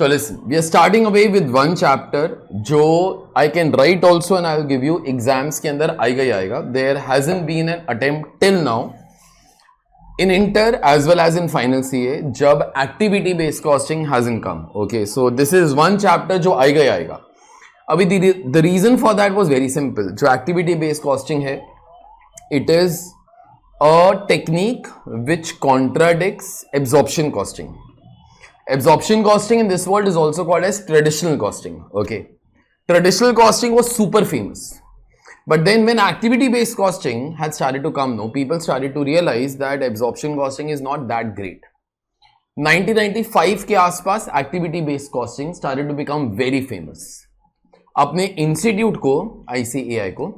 So listen, we are starting away with one chapter जो I can write also and I will give you exams के अंदर आएगा ही आएगा. There hasn't been an attempt till now in inter as well as in final CA जब activity based costing hasn't come. Okay, so this is one chapter जो आएगा ही आएगा. अभी the reason for that was very simple. जो activity based costing है, it is a technique which contradicts absorption costing. Absorption costing in this world is also called as traditional costing. Okay, traditional costing was super famous, but then when activity based costing had started to come, people started to realize that absorption costing is not that great. 1995 के आसपास activity based costing started to become very famous. अपने institute को ICAI को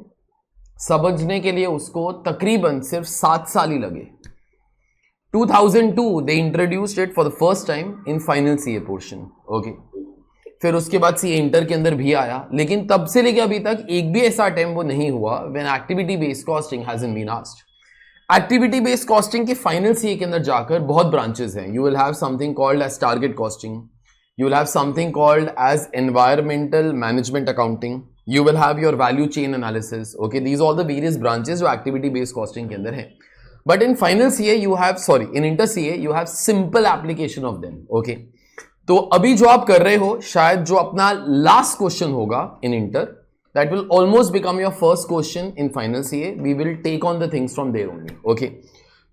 समझने के लिए उसको तकरीबन सिर्फ 7 साल ही लगे. 2002 they introduced it for the first time in final CA portion. Okay. फिर उसके बाद CA इंटर के अंदर भी आया, लेकिन तब से लेके अभी तक एक भी ऐसा अटेम्प्ट वो नहीं हुआ when activity based costing hasn't been asked. Activity based costing के फाइनल CA के अंदर जाकर बहुत ब्रांचेस हैं. You will have something called as target costing, you will have something called as environmental management accounting, you will have your value chain analysis. Okay, these are all the various branches जो activity based costing के अंदर हैं. But in final CA you have, in inter CA you have simple application of them. Okay, तो अभी जो आप कर रहे हो शायद जो अपना last question होगा in inter, that will almost become your first question in final CA. We will take on the things from there only. Okay,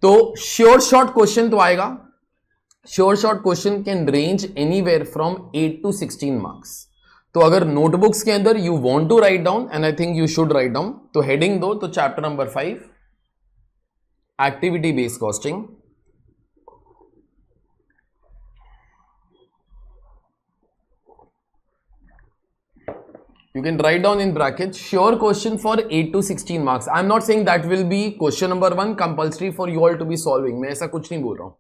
तो sure short question तो आएगा. Sure short question can range anywhere from 8 to 16 marks. तो अगर notebooks के अंदर you want to write down, and I think you should write down, तो heading दो, तो chapter number 5 activity based costing. You can write down in brackets sure question for 8 to 16 marks. I am not saying that will be question number 1 compulsory for you all to be solving. मैं ऐसा कुछ नहीं बोल रहा हूं,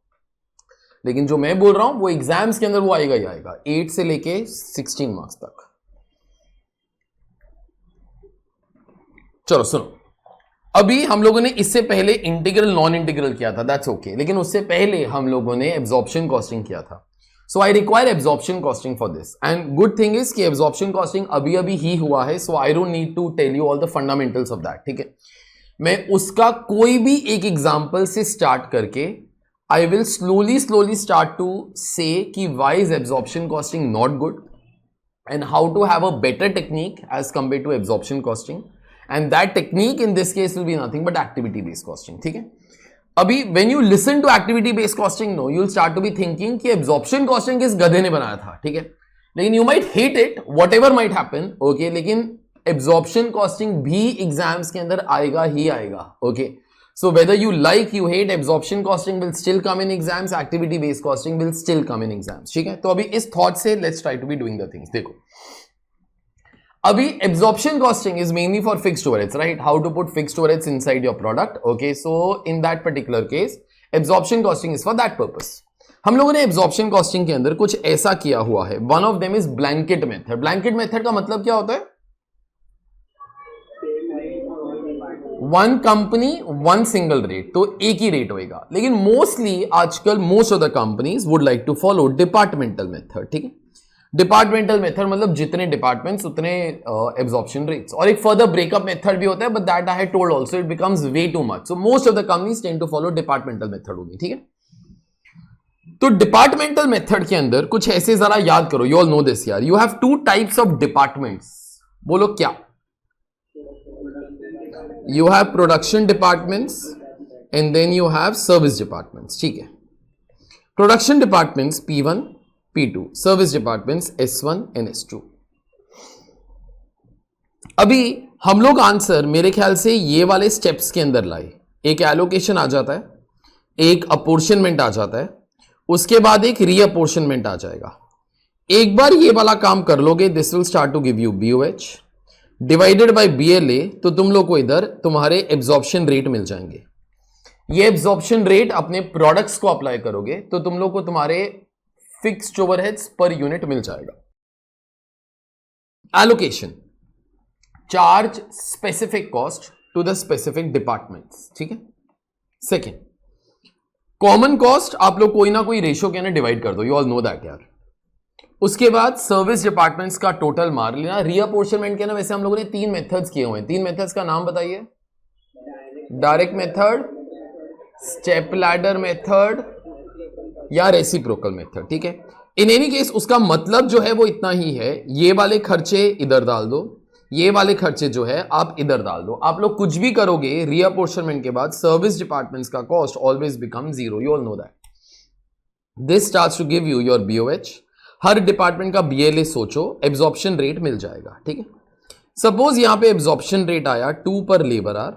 लेकिन जो मैं बोल रहा हूं वो एग्जाम्स के अंदर वो आएगा ही आएगा 8 से लेके 16 मार्क्स तक. चलो सुनो, अभी हम लोगों ने इससे पहले इंटीग्रल नॉन इंटीग्रल किया था, दैट्स ओके, लेकिन उससे पहले हम लोगों ने एब्जॉर्प्शन कॉस्टिंग किया था. So I require absorption costing for this, and good thing is कि एब्जॉर्प्शन कॉस्टिंग अभी अभी ही हुआ है, so I don't need to tell you all the fundamentals of that. ठीक है, मैं उसका कोई भी एक एग्जाम्पल से स्टार्ट करके I will slowly start to say कि why is absorption costing not good and how to have a better technique as compared to absorption costing, and that technique in this case will be nothing but activity based costing. ठीक है, अभी when you listen to activity based costing, no, you will start to be thinking कि absorption costing किस गधे ने बनाया था. ठीक है, लेकिन you might hate it, whatever might happen. Okay, लेकिन absorption costing भी एग्जाम्स के अंदर आएगा ही आएगा. Okay, so whether you like, you hate, absorption costing will still come in exams, activity based costing will still come in exams. ठीक है, तो अभी इस thought से let's try to be doing the things. देखो, अभी absorption costing is mainly for fixed overheads, right? How to put fixed overheads inside your product. Okay, so in that particular case, absorption costing is for that purpose. हम लोगों ने absorption costing के अंदर कुछ ऐसा किया हुआ है. One of them is blanket method. Blanket method का मतलब क्या होता है? One company one single rate, तो एक ही रेट होएगा. लेकिन मोस्टली आजकल most of the companies would like to follow departmental method. ठीक है, डिपार्टमेंटल मेथड मतलब जितने डिपार्टमेंट्स उतने एब्जॉर्प्शन रेट्स, और एक फर्दर ब्रेकअप मेथड भी होता है, but that I had told also it becomes way too much. So most of the companies tend to follow departmental method only. ठीक है, तो डिपार्टमेंटल मेथड के अंदर कुछ ऐसे जरा याद करो, यू ऑल नो दिस यार. You have 2 types of departments. बोलो क्या? You have production departments and then you have service departments. ठीक है, production departments P1, P2, service departments S1 and S2. अभी हम लोग आंसर मेरे ख्याल से ये वाले स्टेप्स के अंदर लाए. एक एलोकेशन आ जाता है, एक अपोर्शनमेंट आ जाता है, उसके बाद एक रीअपोर्शनमेंट आ जाएगा. एक बार ये वाला काम कर लोगे, this will start to give you BOH divided by BLA, तो तुम लोग को इधर तुम्हारे एब्जॉर्प्शन रेट मिल जाएंगे. ये एब्जॉर्प्शन रेट अपने प्रोडक्ट्स को अप्लाई करोगे तो तुम लोग को तुम्हारे फिक्स्ड ओवरहेड्स पर यूनिट मिल जाएगा. Allocation, charge specific cost to the specific departments. ठीक है, सेकेंड, कॉमन कॉस्ट आप लोग कोई ना कोई रेशियो के अंदर डिवाइड कर दो. यू ऑल नो दैट यार. उसके बाद सर्विस डिपार्टमेंट्स का टोटल मार लेना। रीअपोर्शनमेंट के ना वैसे हम लोगों ने 3 मेथड्स किए हुए हैं। 3 मेथड्स का नाम बताइए। Direct method, step ladder method या रेसिप्रोकल मेथड, ठीक है। इन एनी केस उसका मतलब जो है वो इतना ही है, ये वाले खर्चे इधर डाल दो, ये वाले खर्चे जो है आप इधर डाल दो। आप लोग कुछ भी करोगे रीअपोर्शनमेंट के बाद सर्विस डिपार्टमेंट्स का cost always become zero, you all know that. This starts to give you your BOH. हर डिपार्टमेंट का बीएलए सोचो, एब्जॉर्प्शन रेट मिल जाएगा, ठीक है। सपोज यहां पे एब्जॉर्प्शन रेट आया 2 पर labour hour,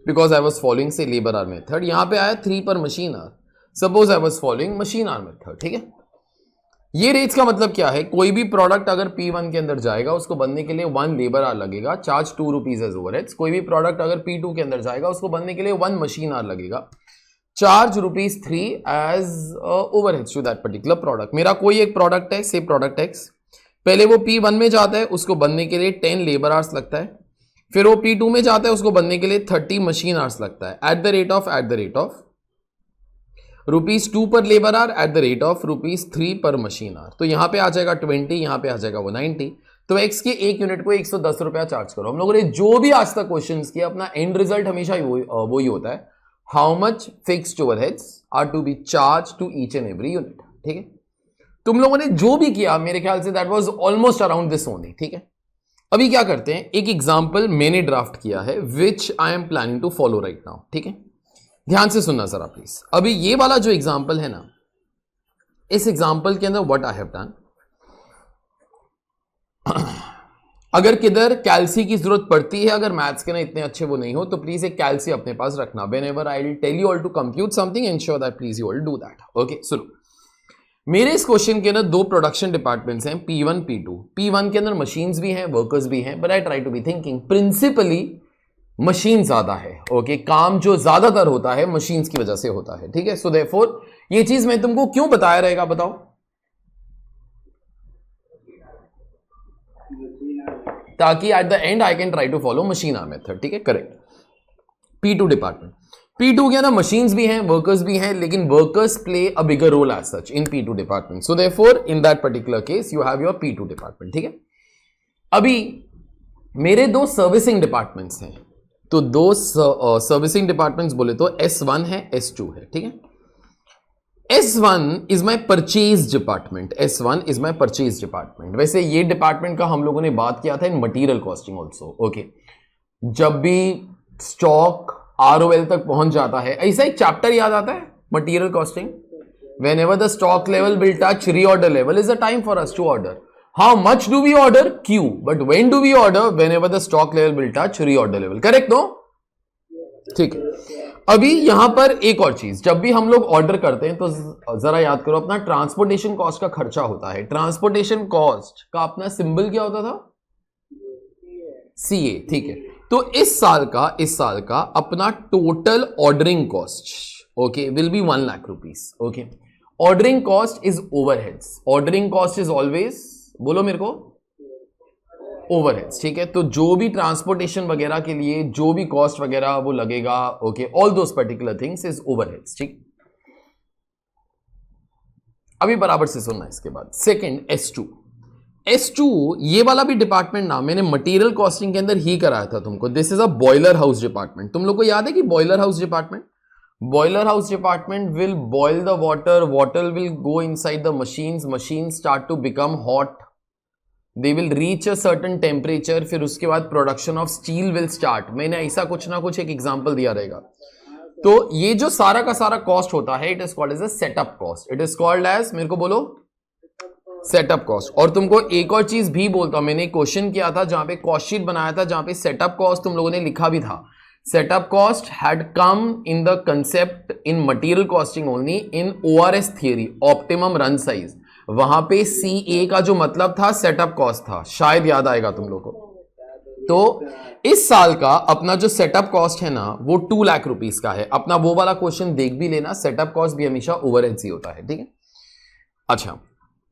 because I was following से लेबर आर मेथड। यहां पे आया 3 पर machine hour, suppose I was following machine hour method, ठीक है। ये रेट्स का मतलब क्या है, कोई भी प्रोडक्ट अगर P1 के अंदर जाएगा उसको बनने के लिए 1 लेबर आर लगेगा, चार्ज 2 रुपीज एज ओवरहेड्स। कोई भी प्रोडक्ट अगर P2 के अंदर जाएगा उसको बनने के लिए 1 मशीन आर लगेगा, charge ₹3 as overheads to that particular product. मेरा कोई एक प्रोडक्ट है, से प्रोडक्ट एक्स, पहले वो P1 में जाता है, उसको बनने के लिए 10 लेबर आवर्स लगता है। फिर वो P2 में जाता है, उसको बनने के लिए 30 मशीन आवर्स लगता है, एट द रेट ऑफ ₹2 पर labour hour, at the rate of ₹3 पर मशीन आर। तो यहां पे आ जाएगा 20, यहां पे आ जाएगा वो 90। तो एक्स के एक यूनिट को 110 रुपया चार्ज करो। हम लोगों ने जो भी आज तक क्वेश्चंस किया, अपना एंड रिजल्ट हमेशा वही होता है, how much fixed overheads are to be charge to each and every unit, ठीक है। तुम लोगों ने जो भी किया मेरे ख्याल say that was almost around this only, ठीक है। अभी क्या करते हैं, एक एग्जांपल मैंने ड्राफ्ट किया है which I am planning to follow right now, ठीक है। ध्यान से सुनना जरा प्लीज। अभी ये वाला जो एग्जांपल है ना, इस एग्जांपल के अंदर व्हाट आई हैव डन, अगर किधर कैल्सी की जरूरत पड़ती है, अगर मैथ्स के ना इतने अच्छे वो नहीं हो, तो प्लीज एक कैल्सी अपने पास रखना। Whenever I will tell you all to compute something, ensure that please you all do that, okay. सुनो, मेरे इस क्वेश्चन के अंदर 2 प्रोडक्शन डिपार्टमेंट्स हैं, P1 P2। P1 के अंदर मशीन्स भी हैं, वर्कर्स भी हैं, but I try to be thinking principally machine ज्यादा है, ओके। काम जो ज्यादातर होता है मशीन्स की वजह से होता है, ठीक है। सो देयरफॉर ये चीज मैं तुमको क्यों बताया रहेगा, बताओ। ताकि at the end I can try to follow machine hour method, ठीक है, करेक्ट। P2 डिपार्टमेंट, P2 के अंदर मशीन्स भी हैं, वर्कर्स भी हैं, लेकिन workers play a bigger role as such in P2 department. So therefore in that particular case you have your P2 department, ठीक है। अभी मेरे 2 सर्विसिंग डिपार्टमेंट्स हैं, तो 2 सर्विसिंग डिपार्टमेंट्स बोले तो S1 है, S2 है, ठीक है। S1 is my purchase department, S1 is my purchase department. वैसे ये डिपार्टमेंट का हम लोगों ने बात किया था इन मटीरियल कॉस्टिंग ऑल्सो, ओके। जब भी स्टॉक ROL तक पहुंच जाता है, ऐसा एक चैप्टर याद आता है material costing, whenever the stock level will touch reorder level is a time for us to order. How much do we order? Q. But when do we order? Whenever the stock level will touch reorder level. Correct, no? ठीक है। अभी यहां पर एक और चीज, जब भी हम लोग ऑर्डर करते हैं तो जरा याद करो, अपना ट्रांसपोर्टेशन कॉस्ट का खर्चा होता है। ट्रांसपोर्टेशन कॉस्ट का अपना सिंबल क्या होता था? CA, ठीक है। तो इस साल का अपना total ordering cost, okay, will be 1 lakh rupees, okay. Ordering cost is overheads, ordering cost is always, बोलो मेरे को, ओवरहेड्स, ठीक है। तो जो भी ट्रांसपोर्टेशन वगैरह के लिए जो भी कॉस्ट वगैरह वो लगेगा, okay, all those particular things is overheads, ठीक। अभी बराबर से सुनना इसके बाद। सेकंड S2 ये वाला भी डिपार्टमेंट ना मैंने मटेरियल कॉस्टिंग के अंदर ही कराया था तुमको। This is a boiler house department. तुम लोग को याद है कि boiler house department will boil the water will go inside the machines start to become hot, they will reach a certain temperature, फिर उसके बाद production of steel will start। मैंने ऐसा कुछ ना कुछ एक एग्जांपल दिया रहेगा। तो ये जो सारा का सारा कॉस्ट होता है, it is called as a setup cost, it is called as, मेरे को बोलो, सेटअप कॉस्ट। और तुमको एक और चीज भी बोलता हूं, मैंने एक क्वेश्चन किया था जहां पे कॉस्ट शीट बनाया था, जहां पे सेटअप कॉस्ट तुम लोगों ने लिखा भी था। Setup cost had come in the concept in material costing only in ORS theory, optimum run size। वहां पे CA का जो मतलब था सेटअप कॉस्ट था, शायद याद आएगा तुम लोगों को। तो इस साल का अपना जो सेटअप कॉस्ट है ना, वो 2 लाख रुपीस का है। अपना वो वाला क्वेश्चन देख भी लेना, सेटअप कॉस्ट भी हमेशा ओवरहेड्स ही होता है, ठीक है। अच्छा,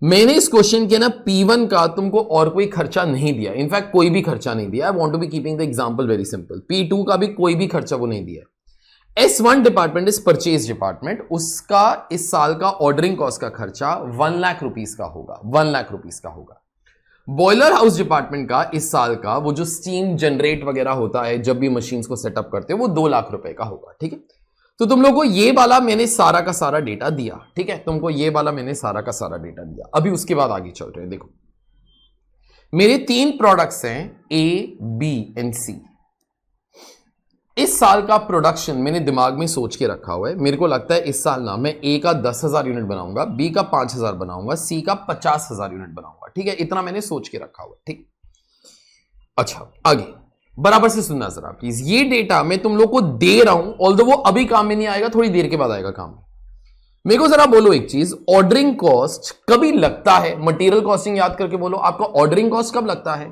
मैंने इस क्वेश्चन के ना P1 का तुमको और कोई खर्चा नहीं दिया, इनफैक्ट कोई भी खर्चा नहीं दिया। I want to be keeping the example very simple. P2 का भी कोई भी खर्चा वो नहीं दिया। S1 department is purchase department, उसका इस साल का ऑर्डरिंग कॉस्ट का खर्चा 1 लाख रुपीस का होगा, 1 लाख रुपीस का होगा। बॉयलर हाउस डिपार्टमेंट का इस साल का वो जो स्टीम जनरेट वगैरह होता है जब भी मशीन्स को सेटअप करते हैं वो 2 लाख रुपए का होगा। ठीक है, तो तुम लोग को ये वाला मैंने सारा का सारा डेटा दिया। ठीक है, तुमको ये वाला मैंने सारा का सारा डेटा दिया। अभी उसके बाद आगे चल रहे हैं। देखो मेरे 3 प्रोडक्ट्स हैं ए, बी एंड सी। इस साल का प्रोडक्शन मैंने दिमाग में सोच के रखा हुआ है। मेरे को लगता है इस साल ना मैं ए का 10,000 यूनिट बनाऊंगा, बी का 5,000 बनाऊंगा, सी का 50,000 यूनिट बनाऊंगा। ठीक है, इतना मैंने सोच के रखा हुआ है। ठीक, अच्छा आगे बराबर से सुनना जरा प्लीज। ये डेटा मैं तुम लोग को दे रहा हूं, ऑल्दो वो अभी काम में नहीं आएगा, थोड़ी देर के बाद आएगा काम में। मेरे को जरा बोलो एक चीज, ऑर्डरिंग कॉस्ट कभी लगता है? मटेरियल कॉस्टिंग याद करके बोलो, आपका ऑर्डरिंग कॉस्ट कब लगता है?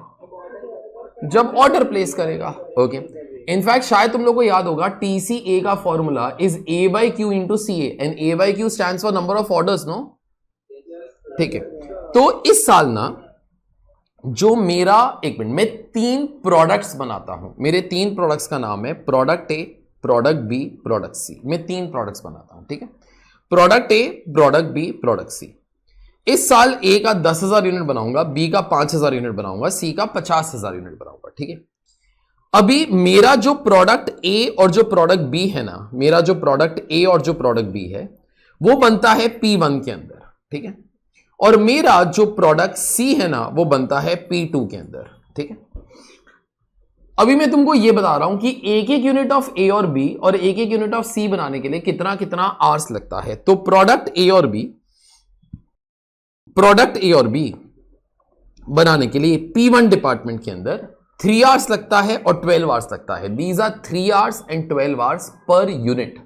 जब ऑर्डर प्लेस करेगा। ओके, इनफैक्ट शायद तुम लोग को याद होगा TCA का formula is A by Q into CA and A by Q stands for number of orders, no? ठीक है, तो इस साल ना जो मेरा, एक मिनट, मैं 3 प्रोडक्ट्स बनाता हूं। मेरे 3 प्रोडक्ट्स का नाम है product A, product B, product C. मैं 3 प्रोडक्ट्स बनाता हूं। ठीक है, product A, product B, product C. इस साल ए का 10,000 यूनिट बनाऊंगा, बी का 5,000 यूनिट बनाऊंगा, सी का 50,000 यूनिट बनाऊंगा। ठीक है, अभी मेरा जो प्रोडक्ट ए और जो प्रोडक्ट बी है ना, मेरा जो प्रोडक्ट ए और जो प्रोडक्ट बी है वो बनता है P1 के अंदर। ठीक है, और मेरा जो प्रोडक्ट सी है ना वो बनता है P2 के अंदर। ठीक है, अभी मैं तुमको ये बता रहा हूं कि एक एक यूनिट ऑफ ए और बी और एक एक यूनिट ऑफ सी बनाने के लिए कितना कितना आवर्स लगता है। तो प्रोडक्ट ए और बी बनाने के लिए P1 डिपार्टमेंट के अंदर 3 आवर्स लगता है और 12 आवर्स लगता है। These are 3 hours and 12 hours per unit.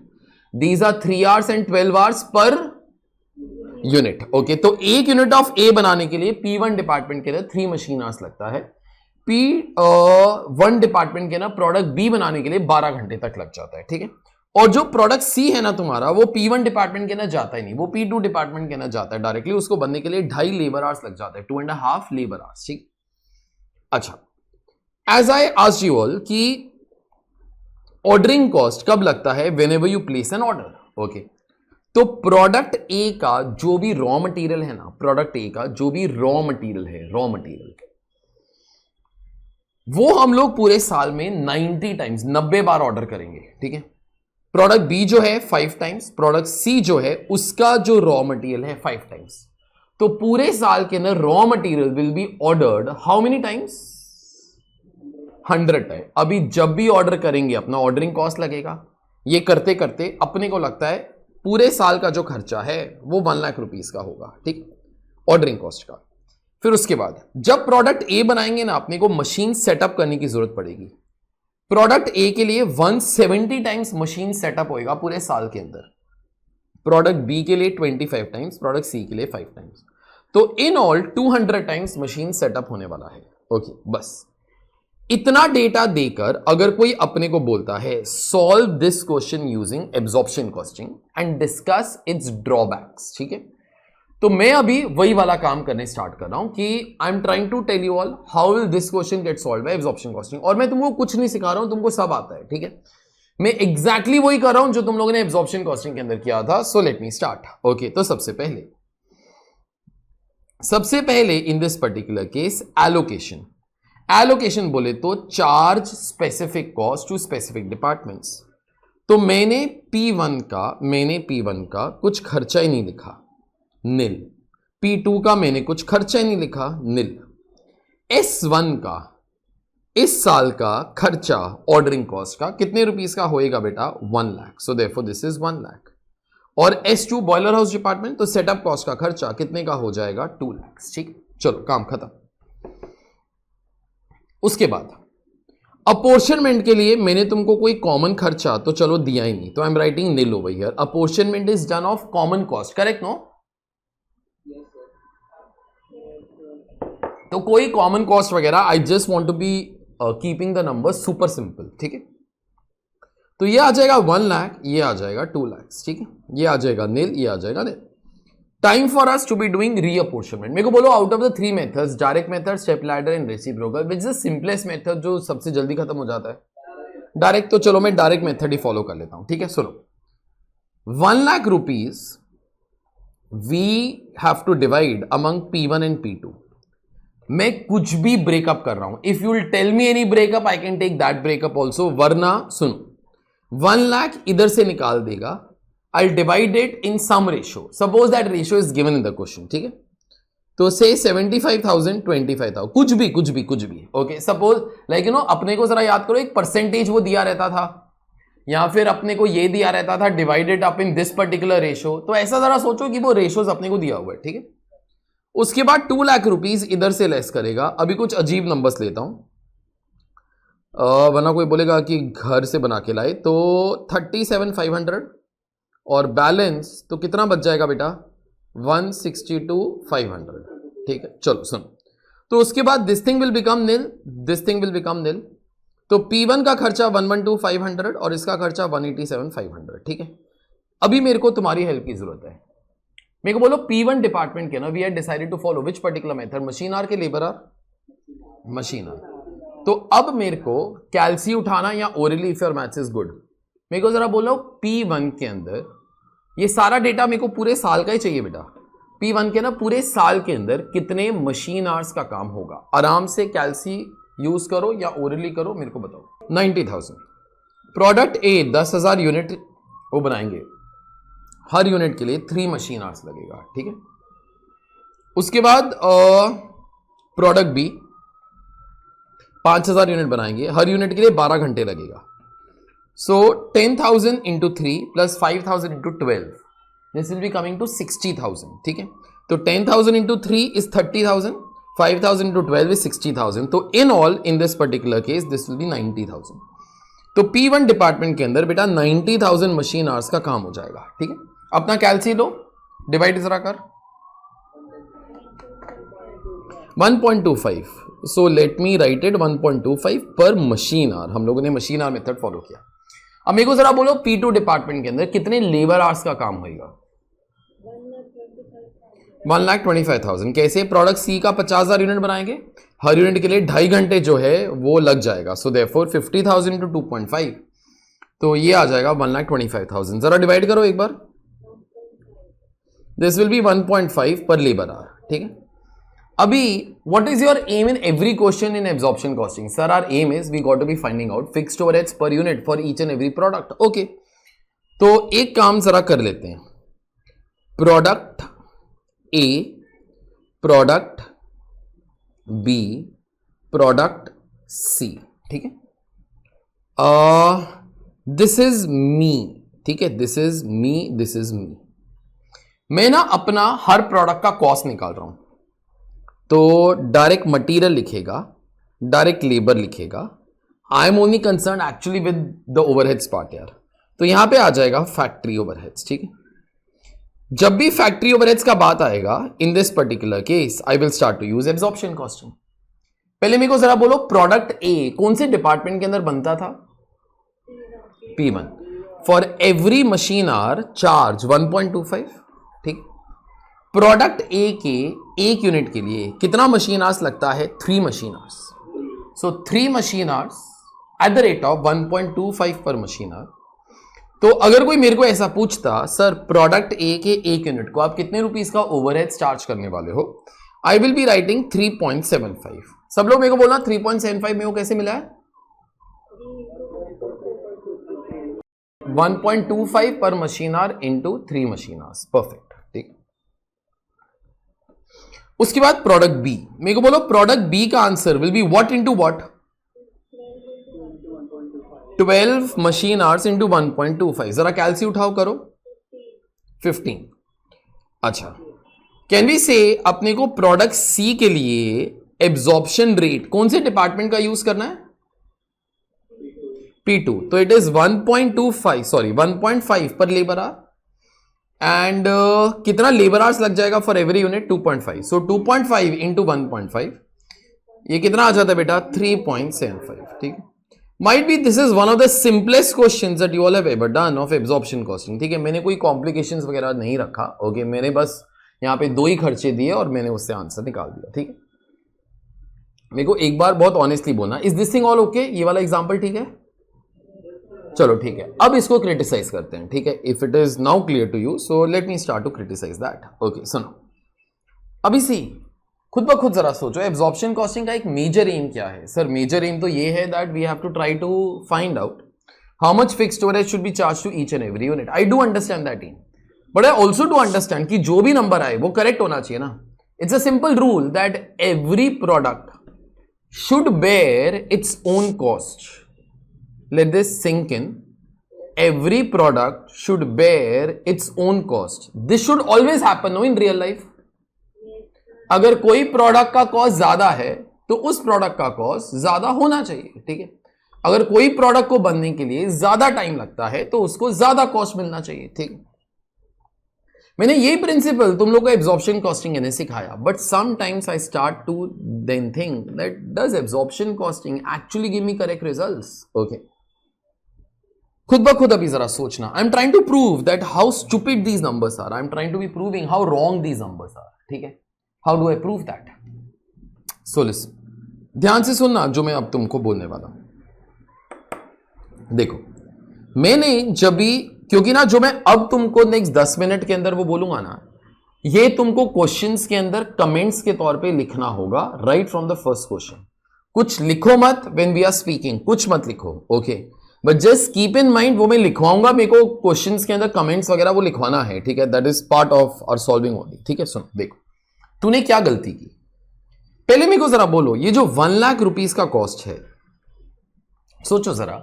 These are 3 hours and 12 hours per unit. Okay, तो एक यूनिट ऑफ ए बनाने के लिए P1 डिपार्टमेंट के अंदर 3 मशीन आवर्स लगता है। P1 डिपार्टमेंट के ना प्रोडक्ट बी बनाने के लिए 12 घंटे तक लग जाता है। ठीक है, और जो प्रोडक्ट सी है ना तुम्हारा वो P1 डिपार्टमेंट के ना जाता ही नहीं, वो P2 डिपार्टमेंट के ना जाता है डायरेक्टली। उसको बनने के लिए 2.5 लेबर आवर्स लग जाता है, 2.5 लेबर आवर्स। ठीक, अच्छा, as I asked you all कि ऑर्डरिंग कॉस्ट कब लगता है? Whenever you place an order. Okay, तो प्रोडक्ट ए का जो भी रॉ मटेरियल है ना, प्रोडक्ट ए का जो भी रॉ मटेरियल है, रॉ मटेरियल वो हम लोग पूरे साल में 90 टाइम्स, 90 बार ऑर्डर करेंगे। ठीक है, प्रोडक्ट बी जो है 5 टाइम्स, प्रोडक्ट सी जो है उसका जो रॉ मटेरियल है 5 टाइम्स। तो पूरे साल के अंदर raw material will be ordered how many times? 100 time. अभी जब भी ऑर्डर करेंगे अपना ऑर्डरिंग कॉस्ट लगेगा। ये करते करते अपने को लगता है पूरे साल का जो खर्चा है वो 1 लाख रुपीस का होगा। ठीक, ऑर्डरिंग कॉस्ट का। फिर उसके बाद जब प्रोडक्ट ए बनाएंगे ना, अपने को मशीन सेटअप करने की जरूरत पड़ेगी। प्रोडक्ट ए के लिए 170 टाइम्स मशीन सेटअप होएगा पूरे साल के अंदर, प्रोडक्ट बी के लिए 25 टाइम्स, प्रोडक्ट सी के लिए 5 टाइम्स। तो in all 200 times machine setup होने वाला है। ओके, बस इतना डेटा देकर अगर कोई अपने को बोलता है solve this question using absorption costing and discuss it's drawbacks, ठीक है, तो मैं अभी वही वाला काम करने स्टार्ट कर रहा हूं कि I am trying to tell you all how will this question get solve by absorption costing. और मैं तुमको कुछ नहीं सिखा रहा हूं, तुमको सब आता है। ठीक है, मैं एग्जैक्टली वही कर रहा हूं जो तुम लोगों ने एब्जॉर्प्शन कॉस्टिंग के अंदर किया था। So let me start. Okay, तो सबसे पहले in this particular case allocation. Allocation बोले तो charge specific cost to specific departments. तो मैंने P1 का कुछ खर्चा ही नहीं लिखा, नील। P2 का मैंने कुछ खर्चा ही नहीं लिखा, नील। S1 का इस साल का खर्चा ऑर्डरिंग कॉस्ट का कितने रुपीस का होएगा बेटा? 1 lakh. So therefore this is 1 lakh. और S2 बॉयलर हाउस डिपार्टमेंट, तो सेटअप कॉस्ट का खर्चा कितने का हो जाएगा? 2 लाख। ठीक, चलो काम खत्म। उसके बाद अपोर्शनमेंट के लिए मैंने तुमको कोई कॉमन खर्चा तो चलो दिया ही नहीं, तो I am writing nil over here. Apportionment is done of common cost, correct no? तो कोई कॉमन कॉस्ट वगैरह, I just want to be keeping the number super simple. ठीक है, तो ये आ जाएगा 1 लाख, ये आ जाएगा 2 लाख। ठीक है, ये आ जाएगा नील, ये आ जाएगा nil. Time for us to be doing reapportionment. मेरे को बोलो out of the 3 methods, direct method, step ladder and reciprocal, which is the simplest method, जो सबसे जल्दी खत्म हो जाता है? डायरेक्ट, तो चलो मैं डायरेक्ट मेथड ही फॉलो कर लेता हूं, ठीक है। सुनो, 1 lakh rupees we have to divide among P1 and P2। मैं कुछ भी ब्रेकअप कर रहा हूं, if you will tell me any breakup I can take that breakup also, वरना सुनो 1 लाख इधर से निकाल देगा, I divide it in some ratio, suppose that ratio is given in the question, ठीक है। तो से 75,000 25,000, कुछ भी okay. Suppose like you know, अपने को जरा याद करो, एक परसेंटेज वो दिया रहता था, या फिर अपने को ये दिया रहता था divided up in this particular ratio. तो ऐसा जरा सोचो कि वो रेशियोज अपने को दिया हुआ है, ठीक है। उसके बाद 2 लाख रुपीज इधर से लेस करेगा। अभी कुछ अजीब नंबर्स लेता हूं, वरना कोई बोलेगा कि घर से बना के लाए। तो 37,500 और बैलेंस तो कितना बच जाएगा बेटा, 162,500, ठीक है। चलो सुनो, तो उसके बाद this thing will become nil, this thing will become nil. तो P1 का खर्चा 112,500 और इसका खर्चा 187,500, ठीक है। अभी मेरे को तुम्हारी हेल्प की जरूरत है। मेरे को बोलो P1 डिपार्टमेंट के ना, we had decided to follow which particular method, machine hour के लेबर आर, मशीन आर। तो अब मेरे को कैल्सी उठाना या orally if your maths is good, मेरे को जरा बोलो P1 के अंदर ये सारा डेटा मेरे को पूरे साल का ही चाहिए बेटा। P1 के ना पूरे साल के अंदर कितने मशीन आवर्स का काम होगा, आराम से कैल्सी यूज करो या ओरली करो, मेरे को बताओ। 90,000। प्रोडक्ट ए 10,000 यूनिट वो बनाएंगे, हर यूनिट के लिए 3 मशीन आवर्स लगेगा, ठीक है। उसके बाद प्रोडक्ट बी 5,000 यूनिट बनाएंगे, हर यूनिट के लिए 12 घंटे लगेगा। So 10,000 into 3 plus 5,000 into 12, this will be coming to 60,000, ठीक है। तो 10,000 इंटू 3 इज 30,000, 5,000 इंटू 12 इज 60,000। तो in all in this particular case this will B 90,000। तो P1 डिपार्टमेंट के अंदर बेटा 90,000 मशीन आवर्स का काम हो जाएगा, ठीक है। अपना कैल्सी लो, डिवाइड जरा कर 1.25, सो लेट मी राइट इट 1.25 पर मशीन आवर। हम लोगों ने मशीन आवर मेथड फॉलो किया। अब मेरे को जरा बोलो P2 डिपार्टमेंट के अंदर कितने लेबर आवर्स का काम होगा, 1,25,000। कैसे, प्रोडक्ट सी का 50,000 यूनिट बनाएंगे, हर यूनिट के लिए 2.5 घंटे जो है वो लग जाएगा। सो देयरफॉर 50,000 इंटू 2.5, तो ये आ जाएगा 1,25,000। जरा डिवाइड करो एक बार, दिस विल बी 1.5 पर लेबर आवर, ठीक है। अभी what is your aim in every question in absorption costing? Sir our aim is we got to be finding out fixed overheads per unit for each and every product, okay. तो एक काम जरा कर लेते हैं, product A, product B, product C, ठीक है। This is me, ठीक है, this is me, this is me. मैं ना अपना हर प्रोडक्ट का कॉस्ट निकाल रहा हूं, तो डायरेक्ट मटेरियल लिखेगा, डायरेक्ट लेबर लिखेगा। आई am only concern actually with the overheads part यार। तो यहां पे आ जाएगा फैक्ट्री ओवरहेड्स, ठीक है। जब भी फैक्ट्री ओवरहेड्स का बात आएगा in this particular case I will start to use absorption costing. पहले मेरे को जरा बोलो प्रोडक्ट ए कौन से डिपार्टमेंट के अंदर बनता था, P1। For every machine our charge 1.25, ठीक। प्रोडक्ट ए के एक यूनिट के लिए कितना मशीन आवर्स लगता है, 3 machine hours. So 3 machine hours eight the rate of 1.25 पर मशीन आवर। तो अगर कोई मेरे को ऐसा पूछता सर प्रोडक्ट ए के एक यूनिट को आप कितने रुपीस का ओवरहेड चार्ज करने वाले हो, आई विल बी राइटिंग 3.75। सब लोग मेरे को बोलना 3.75 में वो कैसे मिला है, 1.25 पर machine our into 3 machine hours, perfect, ठीक। उसके बाद प्रोडक्ट बी, मेरे को बोलो प्रोडक्ट बी का answer will be what into what, 12 machine hours into 1.25। जरा कैल्सी उठाओ करो, 15। अच्छा, कैन वी से अपने को प्रोडक्ट सी के लिए एब्जॉर्प्शन रेट कौन से डिपार्टमेंट का यूज करना है, P2। तो इट इज 1.5 पर लेबर आवर एंड कितना लेबर आवर्स लग जाएगा for every unit, 2.5। So 2.5 into 1.5 ये कितना आ जाता है बेटा, 3.75, ठीक है। Might be this is one of the simplest questions that you all have ever done of absorption costing, ठीक है। मैंने कोई कॉम्प्लिकेशंस वगैरह नहीं रखा, ओके। मैंने बस यहाँ पे 2 ही खर्चे दिए और मैंने उससे आंसर निकाल दिया, ठीक है। मेरे को एक बार बहुत ऑनेस्टली बोलना, is this thing all okay, ये वाला एग्जांपल ठीक है, चलो ठीक है, अब इसको क्रिटिसाइज करते हैं, ठीक है। If it is now clear to you, so let me start to criticize that. Okay सुनो, अभी सी खुद ब खुद जरा सोचो, एब्जॉर्प्शन कॉस्टिंग का एक मेजर एम क्या है? सर मेजर एम तो ये है that we have to try to find out how much fixed storage should be charge to each and every unit. I do understand that aim, but I also do understand कि जो भी number आए वो correct होना चाहिए ना। It's a simple rule that every product should bear its own cost. Let this sink in. Every product should bear its own cost. This should always happen, no, in real life. अगर कोई product का cost ज्यादा है तो उस product का cost ज्यादा होना चाहिए, ठीक है। अगर कोई प्रोडक्ट को बनने के लिए ज्यादा टाइम लगता है तो उसको ज्यादा कॉस्ट मिलना चाहिए, ठीक है। मैंने यही प्रिंसिपल तुम लोग को एब्जॉर्प्शन कॉस्टिंग ने सिखाया, but sometimes I start to then think that does absorption costing actually give me correct results? Okay, खुद ब खुद अभी जरा सोचना। I am trying to prove that how stupid these numbers are. I am trying to be proving how wrong these numbers are, ठीक है। How do I prove that? So listen, ध्यान से सुनना जो मैं अब तुमको बोलने वाला हूं। देखो, मैंने जब भी, क्योंकि ना जो मैं अब तुमको नेक्स्ट 10 मिनट के अंदर वो बोलूंगा ना, ये तुमको क्वेश्चंस के अंदर कमेंट्स के तौर पे लिखना होगा right from the first question. कुछ लिखो मत व्हेन वी आर स्पीकिंग, कुछ मत लिखो, okay, but just keep in mind वो मैं लिखवाऊंगा, मेरे को क्वेश्चंस के अंदर कमेंट्स वगैरह वो लिखवाना है, ठीक है। That is part of our solving only, ठीक है। सुनो, देखो तूने क्या गलती की, पहले मेरे को जरा बोलो, ये जो 1 लाख रुपीस का कॉस्ट है, सोचो जरा,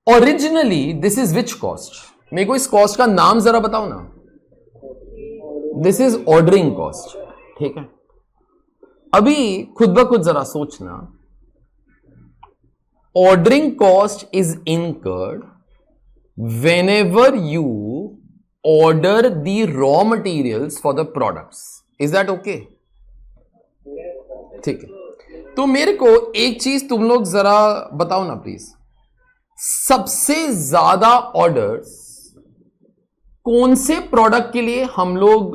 originally this is which cost? मेरे को इस कॉस्ट का नाम जरा बताओ ना। दिस इज ऑर्डरिंग कॉस्ट, ठीक है। अभी खुद ब खुद जरा सोचना, ordering cost is incurred whenever you order the raw materials for the products. Is that okay? ठीक है। तो मेरे को एक चीज तुम लोग जरा बताओ ना प्लीज, सबसे ज्यादा ऑर्डर्स कौन से प्रोडक्ट के लिए हम लोग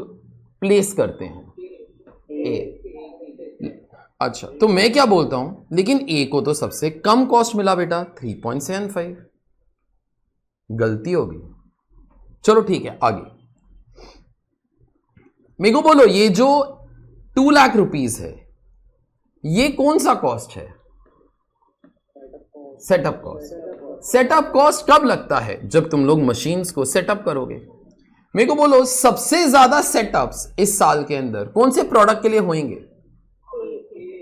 प्लेस करते हैं? ए। अच्छा, तो मैं क्या बोलता हूं, लेकिन ए को तो सबसे कम कॉस्ट मिला बेटा, 3.75। गलती होगी। चलो ठीक है, आगे मेरे को बोलो, ये जो 2 लाख रुपीस है, ये कौन सा कॉस्ट है? Setup cost. सेटअप कॉस्ट कब लगता है? जब तुम लोग मशीन्स को सेटअप करोगे। मेरे को बोलो, सबसे ज्यादा सेटअप्स इस साल के अंदर कौन से प्रोडक्ट के लिए होंगे?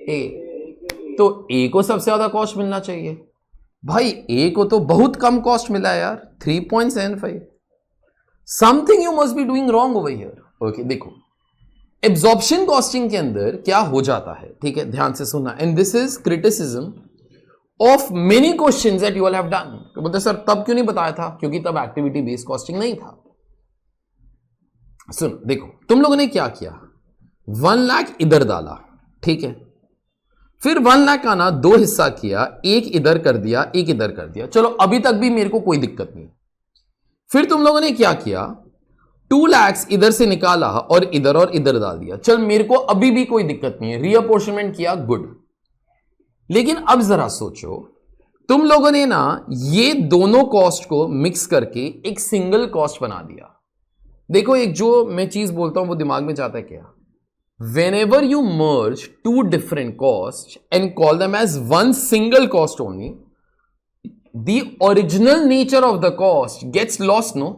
ए। तो ए को सबसे ज्यादा कॉस्ट मिलना चाहिए। भाई ए को तो बहुत कम कॉस्ट मिला है यार, 3.75। Something you must be doing wrong over here. Okay, देखो एब्जॉर्प्शन कॉस्टिंग के अंदर क्या हो जाता है, ठीक है, ध्यान से सुनना। And this is criticism of many questions that you all have done. तो बोलते सर तब क्यों नहीं बताया था? क्योंकि तब एक्टिविटी बेस्ड कॉस्टिंग नहीं था। सुन, देखो तुम लोगों ने क्या किया, 1 लाख इधर डाला, ठीक है, फिर 1 लाख का ना 2 हिस्सा किया, एक इधर कर दिया, एक इधर कर दिया। चलो अभी तक भी मेरे को कोई दिक्कत नहीं। फिर तुम लोगों ने क्या किया, 2 लाख इधर से निकाला और इधर डाल दिया। चल मेरे को अभी भी कोई दिक्कत नहीं है, रीअपोर्शनमेंट किया, गुड। लेकिन अब जरा सोचो, तुम लोगों ने ना ये दोनों कॉस्ट को मिक्स करके एक सिंगल कॉस्ट बना दिया। देखो एक जो मैं चीज बोलता हूं वो दिमाग में जाता है क्या, whenever you merge 2 different costs and call them as one single cost only, the original nature of the cost gets lost, no?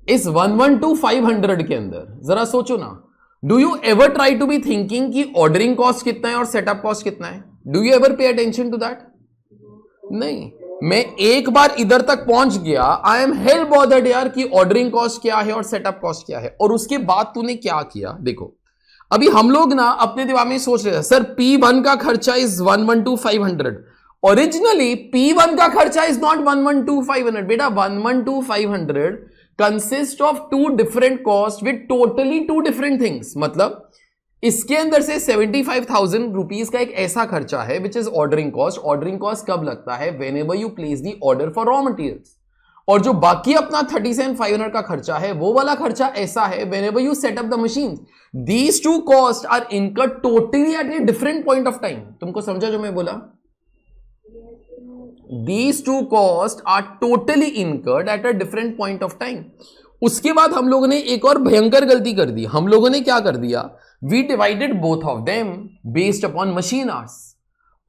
इस 112,500 के अंदर जरा सोचो ना, do you ever try to be thinking कि ऑर्डरिंग कॉस्ट कितना है और सेटअप कॉस्ट कितना है? Do you ever pay attention to that? नहीं। मैं एक बार इधर तक पहुंच गया, आई एम हेल बॉदर्ड यार कि ऑर्डरिंग कॉस्ट क्या है और सेटअप कॉस्ट क्या है। और उसके बाद तूने क्या किया, देखो अभी हम लोग ना अपने दिमाग में सोच रहे हैं सर P1 का खर्चा इज 112,500। ओरिजिनली P1 का खर्चा इज नॉट 112,500 बेटा, 112,500 consist of 2 different cost with totally 2 different things. मतलब इसके अंदर से 75,000 रुपीज का एक ऐसा खर्चा है which is ordering cost. Ordering cost कब लगता है? Whenever you place the order for raw materials. और जो बाकी अपना 37,500 का खर्चा है, वो वाला खर्चा ऐसा है whenever you set up the machine. These 2 cost are incurred totally at a different point of time. तुमको समझा जो मैं बोला? These two costs are totally incurred at a different point of time. उसके बाद हम लोगों ने एक और भयंकर गलती कर दी. हम लोगों ने क्या कर दिया? We divided both of them based upon machine hours.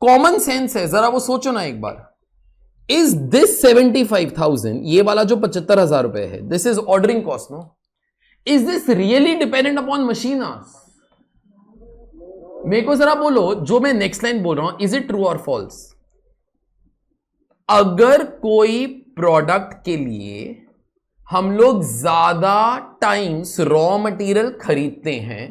Common sense है, जरा वो सोचो ना एक बार. Is this 75,000, ये वाला जो 75,000 रुपए है, this is ordering cost, no? Is this really dependent upon machine hours? मेरे को जरा बोलो, जो मैं नेक्स्ट लाइन बोल रहा हूं, is it true or false? अगर कोई प्रोडक्ट के लिए हम लोग ज्यादा टाइम्स रॉ मटेरियल खरीदते हैं,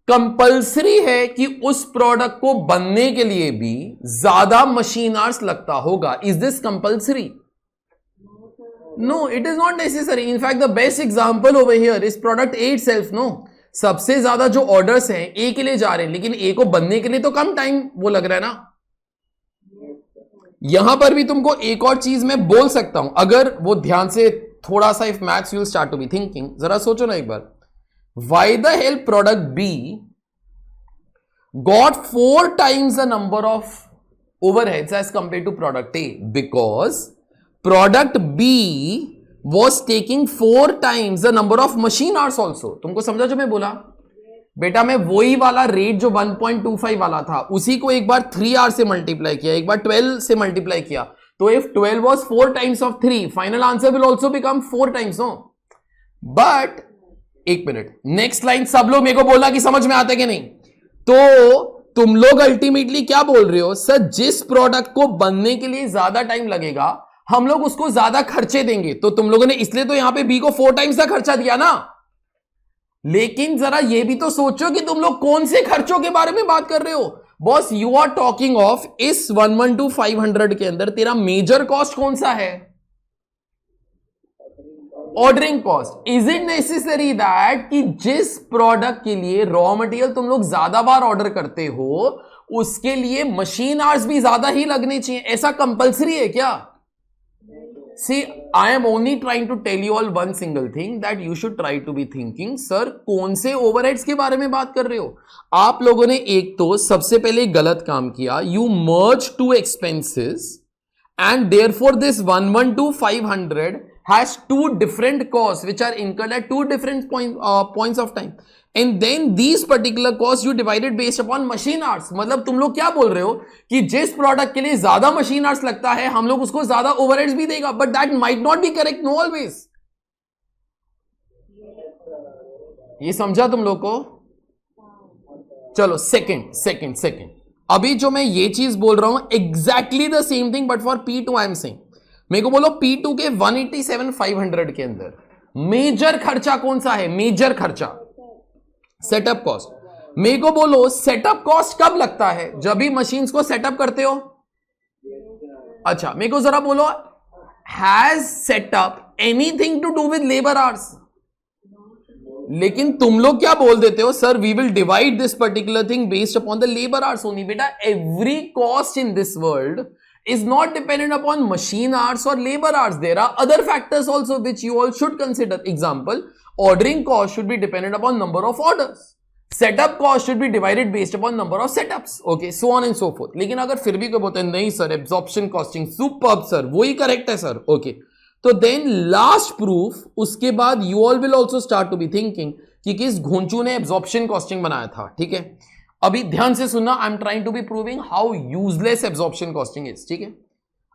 कंपल्सरी है कि उस प्रोडक्ट को बनने के लिए भी ज्यादा मशीन आवर्स लगता होगा. Is this compulsory? No, it is not necessary. In fact the best example over here is product A itself. No, सबसे ज्यादा जो ऑर्डर्स हैं ए के लिए जा रहे हैं, लेकिन ए को बनने के लिए तो कम टाइम वो लग रहा है ना. यहां पर भी तुमको एक और चीज मैं बोल सकता हूं, अगर वो ध्यान से थोड़ा सा, if maths you will start to be thinking, जरा सोचो ना एक बार. Why the hell product B got 4 times the number of overheads as compared to product A? Because product B was taking 4 times the number of machine hours also. तुमको समझा जो मैं बोला? बेटा मैं वही वाला रेट जो 1.25 वाला था, उसी को एक बार 3 आवर से मल्टीप्लाई किया, एक बार 12 से मल्टीप्लाई किया, तो if 12 was 4 times of 3, final answer will also become 4 times, no? But एक मिनट, नेक्स्ट लाइन सब लोग मेरे को बोलना कि समझ में आता है कि नहीं. तो तुम लोग अल्टीमेटली क्या बोल रहे हो? सर जिस प्रोडक्ट को बनने के लिए ज्यादा टाइम लगेगा, हम लोग उसको ज्यादा खर्चे देंगे. तो तुम लोगों ने इसलिए तो यहां पे बी को 4 टाइम्स का खर्चा दिया ना. लेकिन जरा ये भी तो सोचो कि तुम लोग कौन से खर्चों के बारे में बात कर रहे हो. Boss, you are talking of is 112,500 के अंदर तेरा मेजर कॉस्ट कौन सा है? Ordering cost. Is it necessary that कि जिस प्रोडक्ट के लिए रॉ मटेरियल तुम लोग ज्यादा बार ऑर्डर करते हो, उसके लिए मशीन आवर्स भी ज्यादा ही लगने चाहिए? ऐसा कंपल्सरी है क्या? See, I am only trying to tell you all one single thing, that you should try to be thinking, sir कौन से ओवरहेड्स के बारे में बात कर रहे हो आप लोगों ने? एक तो सबसे पहले गलत काम किया, you merge two expenses and therefore this 112,500 has 2 different costs which are incurred at 2 different points of time, and then these particular costs you divided based upon machine hours. मतलब तुम लोग क्या बोल रहे हो कि जिस प्रोडक्ट के लिए ज्यादा मशीन आवर्स लगता है, हम लोग उसको ज्यादा ओवरहेड्स भी देगा. But that might not be correct, know always. ये समझा तुम लोग को? चलो सेकंड अभी जो मैं ये चीज बोल रहा हूं, exactly the same thing but for P2 I am saying. मेरे को बोलो P2 के 187,500 के अंदर मेजर खर्चा कौन सा है? मेजर खर्चा सेटअप कॉस्ट. मेरे को बोलो सेटअप कॉस्ट कब लगता है? जब भी मशीन्स को सेटअप करते हो. अच्छा, मेरे को जरा बोलो, has setup anything to do with labour hours? लेकिन तुम लोग क्या बोल देते हो, sir we will divide this particular thing based upon the labour hours only. बेटा, every cost in this world is not dependent upon machine hours or labor hours. There are other factors also which you all should consider. Example, ordering cost should be dependent upon number of orders. Setup cost should be divided based upon number of setups. Okay, so on and so forth. लेकिन अगर फिर भी कोई बोलते हैं नहीं sir absorption costing superb sir, वही correct है सर. Okay, तो then last proof, उसके बाद you all will also start to be thinking कि किस घोंचू ने absorption costing बनाया था. ठीक है, अभी ध्यान से सुनना, I am trying to be proving how useless absorption costing is. ठीक है,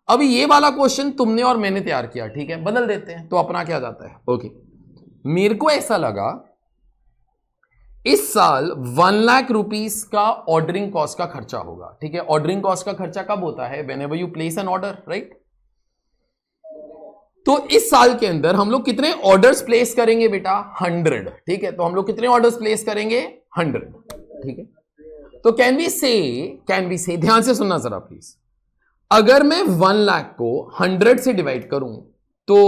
अभी ये वाला क्वेश्चन तुमने और मैंने तैयार किया. ठीक है, बदल देते हैं तो अपना क्या जाता है. ओके, मेरे को ऐसा लगा इस साल 1 लाख रुपीस का ऑर्डरिंग कॉस्ट का खर्चा होगा. ठीक है, ऑर्डरिंग कॉस्ट का खर्चा कब होता है? Whenever you place an order, right. तो इस साल के अंदर हम लोग कितने ऑर्डर्स प्लेस करेंगे बेटा? 100. ठीक है, तो हम लोग कितने ऑर्डर्स प्लेस करेंगे? 100. ठीक है, तो कैन वी से ध्यान से सुनना जरा प्लीज. अगर मैं 1 लाख को 100 से डिवाइड करूं तो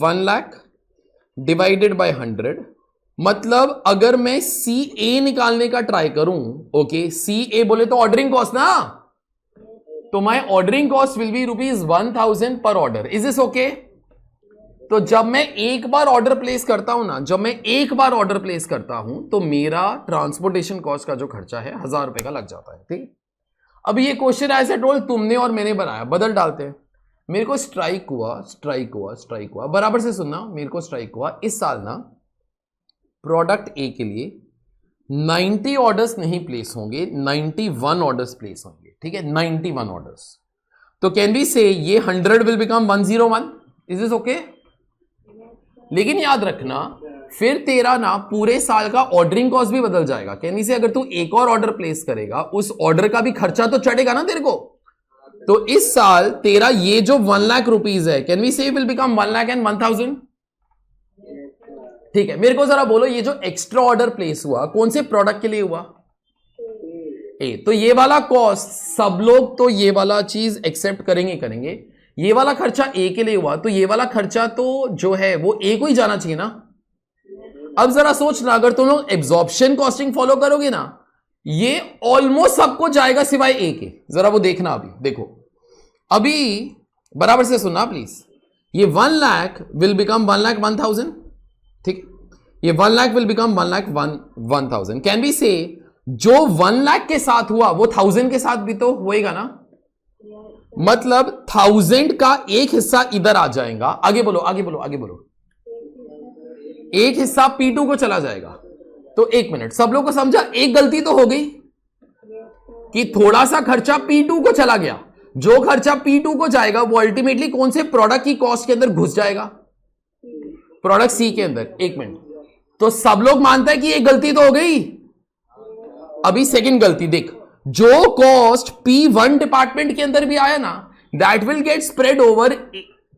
1 लाख डिवाइडेड बाय 100, मतलब अगर मैं CA निकालने का ट्राई करूं, ओके, CA बोले तो ऑर्डरिंग कॉस्ट ना, तो my ordering cost will be ₹1000 पर ऑर्डर. Is this okay? तो जब मैं एक बार ऑर्डर प्लेस करता हूं तो मेरा ट्रांसपोर्टेशन कॉस्ट का जो खर्चा है 1000 रुपए का लग जाता है. ठीक, अब ये क्वेश्चन एज ए टोल तुमने और मैंने बनाया, बदल डालते हैं। मेरे को स्ट्राइक हुआ बराबर से सुनना, मेरे को स्ट्राइक हुआ इस साल ना प्रोडक्ट ए के लिए 90 ऑर्डर्स नहीं प्लेस होंगे, 91 ऑर्डर्स प्लेस होंगे, ठीक है, 91 ऑर्डर्स। तो कैन वी से ये 100 will become 101, is this okay? लेकिन याद रखना फिर तेरा ना पूरे साल का ऑर्डरिंग कॉस्ट भी बदल जाएगा। कैन वी से अगर तू एक और ऑर्डर प्लेस करेगा उस ऑर्डर का भी खर्चा तो चढ़ेगा ना तेरे को। तो इस साल तेरा ये जो 1 लाख रुपीज है, कैन वी से विल बिकम 1,01,000, ठीक है। मेरे को जरा बोलो ये जो एक्स्ट्रा ऑर्डर प्लेस हुआ कौन से प्रोडक्ट के लिए हुआ? ए। तो ये वाला कॉस्ट सब लोग तो ये वाला चीज एक्सेप्ट करेंगे, ये वाला खर्चा ए के लिए हुआ, तो ये वाला खर्चा तो जो है वो ए को ही जाना चाहिए ना। अब जरा सोचना, अगर तुम लोग एब्जॉर्प्शन कॉस्टिंग फॉलो करोगे ना, ये ऑलमोस्ट सबको जाएगा सिवाय ए के। जरा वो देखना, अभी देखो, अभी बराबर से सुनना प्लीज। ये 1 लाख विल बिकम 1,01,000, ठीक, ये 1 lakh will become 1,01,000। Can be से जो 1 लाख के साथ हुआ वो 1000 के साथ भी तो होएगा ना, मतलब 1000 का एक हिस्सा इधर आ जाएगा। आगे बोलो। एक हिस्सा P2 को चला जाएगा। तो एक मिनट, सब लोग को समझा? एक गलती तो हो गई कि थोड़ा सा खर्चा P2 को चला गया। जो खर्चा P2 को जाएगा वो अल्टीमेटली कौन से प्रोडक्ट की कॉस्ट के अंदर घुस जाएगा? प्रोडक्ट सी के अंदर। एक मिनट, तो सब लोग मानते हैं कि एक गलती तो हो गई। अभी सेकंड गलती देख, जो कॉस्ट P1 डिपार्टमेंट के अंदर भी आया ना, that will get spread over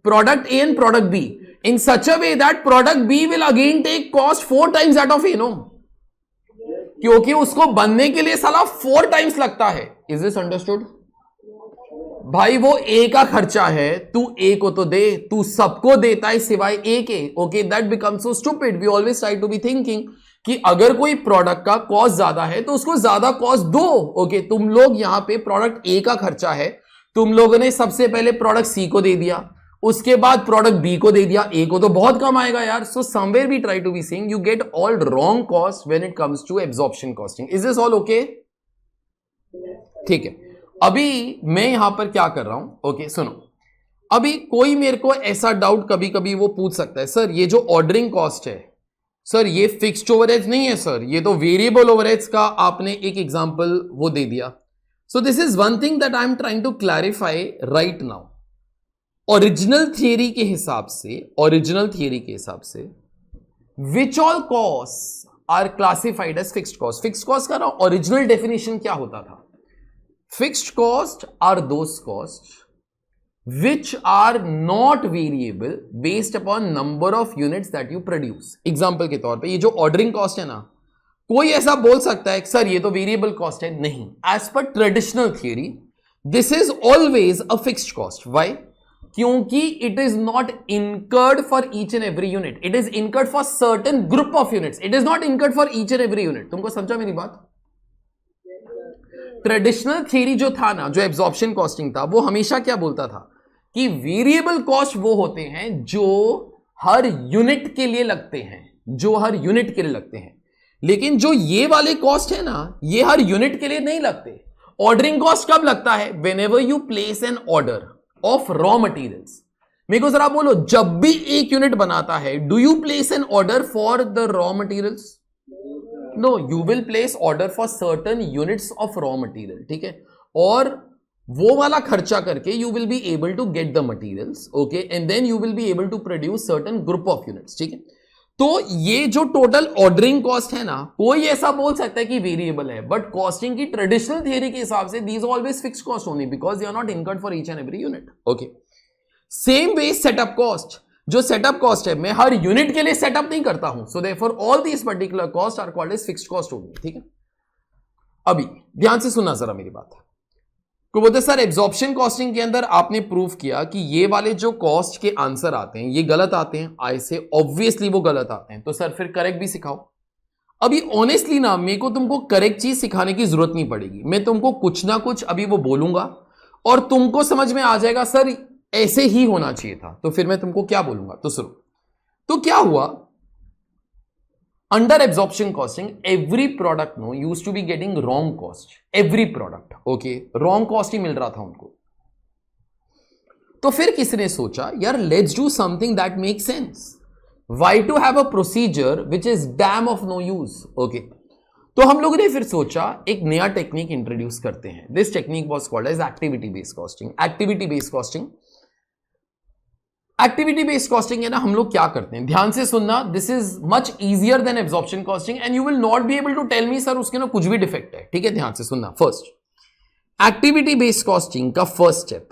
product A and product B in such a way that product B will again take cost 4 times that of A, no, क्योंकि उसको बनने के लिए साला 4 टाइम्स लगता है। Is this understood? भाई वो ए का खर्चा है, तू ए को तो दे, तू सबको देता है सिवाय ए के। Okay, that becomes so stupid. We always try to be thinking कि अगर कोई प्रोडक्ट का कॉस्ट ज्यादा है तो उसको ज्यादा कॉस्ट दो। ओके, तुम लोग यहां पे प्रोडक्ट ए का खर्चा है, तुम लोगों ने सबसे पहले प्रोडक्ट सी को दे दिया, उसके बाद प्रोडक्ट बी को दे दिया, ए को तो बहुत कम आएगा यार। So somewhere we try to be saying you get all wrong cost when it comes to absorption costing. Is this all okay? ठीक है, अभी मैं यहां पर क्या कर रहा हूं, ओके सुनो। अभी कोई मेरे को ऐसा डाउट कभी कभी वो पूछ सकता है, सर ये जो ऑर्डरिंग कॉस्ट है सर ये फिक्स्ड ओवरहेड्स नहीं है सर, ये तो वेरिएबल ओवरहेड्स का आपने एक एग्जांपल वो दे दिया। So this is one thing that I am trying to clarify right now. Original theory के हिसाब से which all cost are classified as fixed cost. Fixed cost का ओरिजिनल डेफिनेशन क्या होता था? Fixed cost are those costs which are not variable based upon number of units that you produce. Example के तौर पे ये जो ordering cost है ना, कोई ऐसा बोल सकता है सर ये तो variable cost है, नहीं। As per traditional theory, this is always a fixed cost. Why? क्योंकि it is not incurred for each and every unit. It is incurred for certain group of units. It is not incurred for each and every unit. तुमको समझा मेरी बात? Traditional theory जो था ना, जो absorption costing था, वो हमेशा क्या बोलता था कि वेरिएबल कॉस्ट वो होते हैं जो हर यूनिट के लिए लगते हैं, लेकिन जो ये वाले कॉस्ट है ना, ये हर यूनिट के लिए नहीं लगते। ऑर्डरिंग कॉस्ट कब लगता है? Whenever you place an order of raw materials. मेरे को जरा बोलो, जब भी एक यूनिट बनाता है, do you place an order for the raw materials? No, you will place order for certain units of raw material, ठीक है, और वो वाला खर्चा करके you will be able to get the materials, okay, and then you will be able to produce certain group of units, ठीक है। तो ये जो टोटल ऑर्डरिंग कॉस्ट है ना, कोई ऐसा बोल सकता है कि वेरिएबल है, बट कॉस्टिंग की ट्रेडिशनल थियरी के हिसाब से these always fixed cost only because they are not incurred for each and every unit. Okay, same way setup cost, जो सेटअप कॉस्ट है मैं हर यूनिट के लिए सेटअप नहीं करता हूं, so therefore all these particular cost are called as fixed cost only, ठीक है। अभी ध्यान से सुनना जरा मेरी बात को। बोलते सर एब्जॉर्प्शन कॉस्टिंग के अंदर आपने प्रूव किया कि ये वाले जो कॉस्ट के आंसर आते हैं ये गलत आते हैं, आई से ऑब्वियसली वो गलत आते हैं, तो सर फिर करेक्ट भी सिखाओ। अभी ऑनेस्टली ना मेरे को तुमको करेक्ट चीज सिखाने की जरूरत नहीं पड़ेगी, मैं तुमको कुछ ना कुछ अभी वो बोलूंगा और तुमको समझ में आ जाएगा सर ऐसे ही होना चाहिए था। तो फिर मैं तुमको क्या बोलूंगा, तो सुनो। तो क्या हुआ, Under absorption costing, every product no used to be getting wrong cost. Every product, okay, wrong cost ही मिल रहा था उनको. तो फिर किसने सोचा यार let's do something that makes sense. Why to have a procedure which is damn of no use? Okay. तो हम लोगों ने फिर सोचा एक नया टेक्निक इंट्रोड्यूस करते हैं. This technique was called as activity based costing. Activity based costing. Activity based costing है ना, हम लोग क्या करते हैं, ध्यान से सुनना. This is much easier than absorption costing and you will not be able to tell me sir उसके ना कुछ भी डिफेक्ट है. ठीक है, ध्यान से सुनना. फर्स्ट, एक्टिविटी बेस्ड कॉस्टिंग का first step,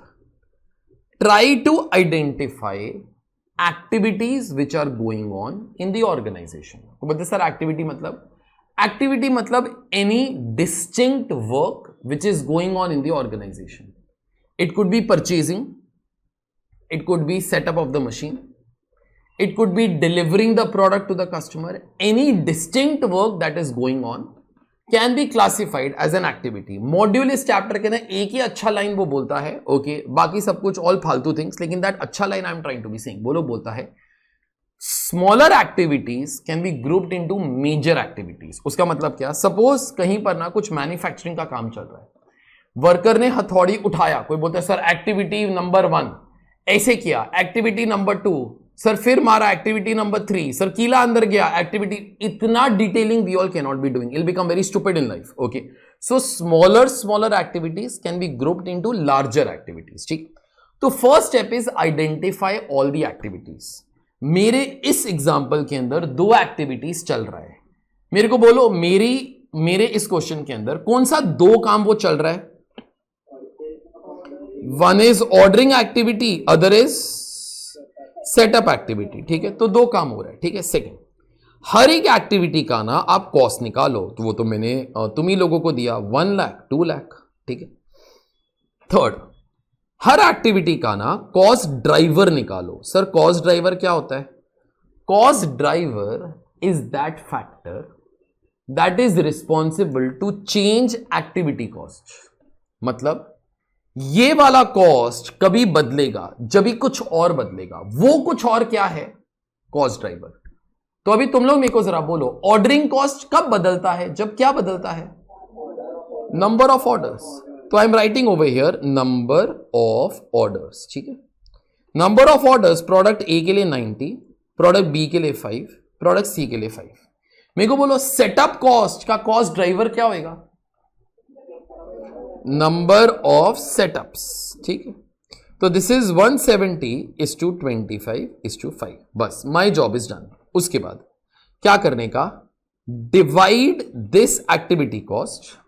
try to identify activities which are going on in the organization. तो बोलते सर एक्टिविटी मतलब any distinct work which is going on in the organization. It could be purchasing, it could be setup of the machine, it could be delivering the product to the customer. Any distinct work that is going on can be classified as an activity. Module इस chapter के अंदर एक ही अच्छा line वो बोलता है, okay, बाकी सब कुछ ऑल फालतू थिंग्स, लेकिन दैट अच्छा line I am trying to be saying, बोलो बोलता है smaller activities can be grouped into major activities. उसका मतलब क्या, सपोज कहीं पर ना कुछ मैन्युफैक्चरिंग का काम चल रहा है, वर्कर ने हथौड़ी उठाया, कोई बोलता है सर एक्टिविटी नंबर 1 ऐसे किया, एक्टिविटी नंबर 2 सर फिर मारा, एक्टिविटी नंबर 3 सर कीला अंदर गया, एक्टिविटी. इतना detailing we all can not be doing, it become very stupid in life. Okay, so smaller activities can be grouped into larger activities. ठीक, तो first step is identify all the activities. मेरे इस example के अंदर 2 activities चल रहा है. मेरे को बोलो मेरे इस क्वेश्चन के अंदर कौन सा 2 काम वो चल रहा है. One is ordering activity, other is setup activity. ठीक है, तो 2 काम हो रहा है. ठीक है, सेकंड, हर एक एक्टिविटी का ना आप कॉस्ट निकालो. तो वो तो मैंने तुम ही लोगों को दिया 1 लाख 2 लाख. ठीक है, थर्ड, हर एक्टिविटी का ना कॉस्ट ड्राइवर निकालो. सर कॉस्ट ड्राइवर क्या होता है? Cost driver is that factor that is responsible to change activity cost. मतलब ये वाला कॉस्ट कभी बदलेगा जब भी कुछ और बदलेगा. वो कुछ और क्या है? Cost driver. तो अभी तुम लोग मेरे को जरा बोलो, ऑर्डरिंग कॉस्ट कब बदलता है? जब क्या बदलता है? Number of orders. तो I am writing over here number of orders. ठीक है, number of orders, product a के लिए 90, प्रोडक्ट बी के लिए 5, प्रोडक्ट सी के लिए 5. मेरे को बोलो सेटअप कॉस्ट का कॉस्ट ड्राइवर क्या होगा? Number of setups. ठीक है, तो दिस इज 170:25:5. बस माई जॉब इज डन. उसके बाद क्या करने का? Divide this activity cost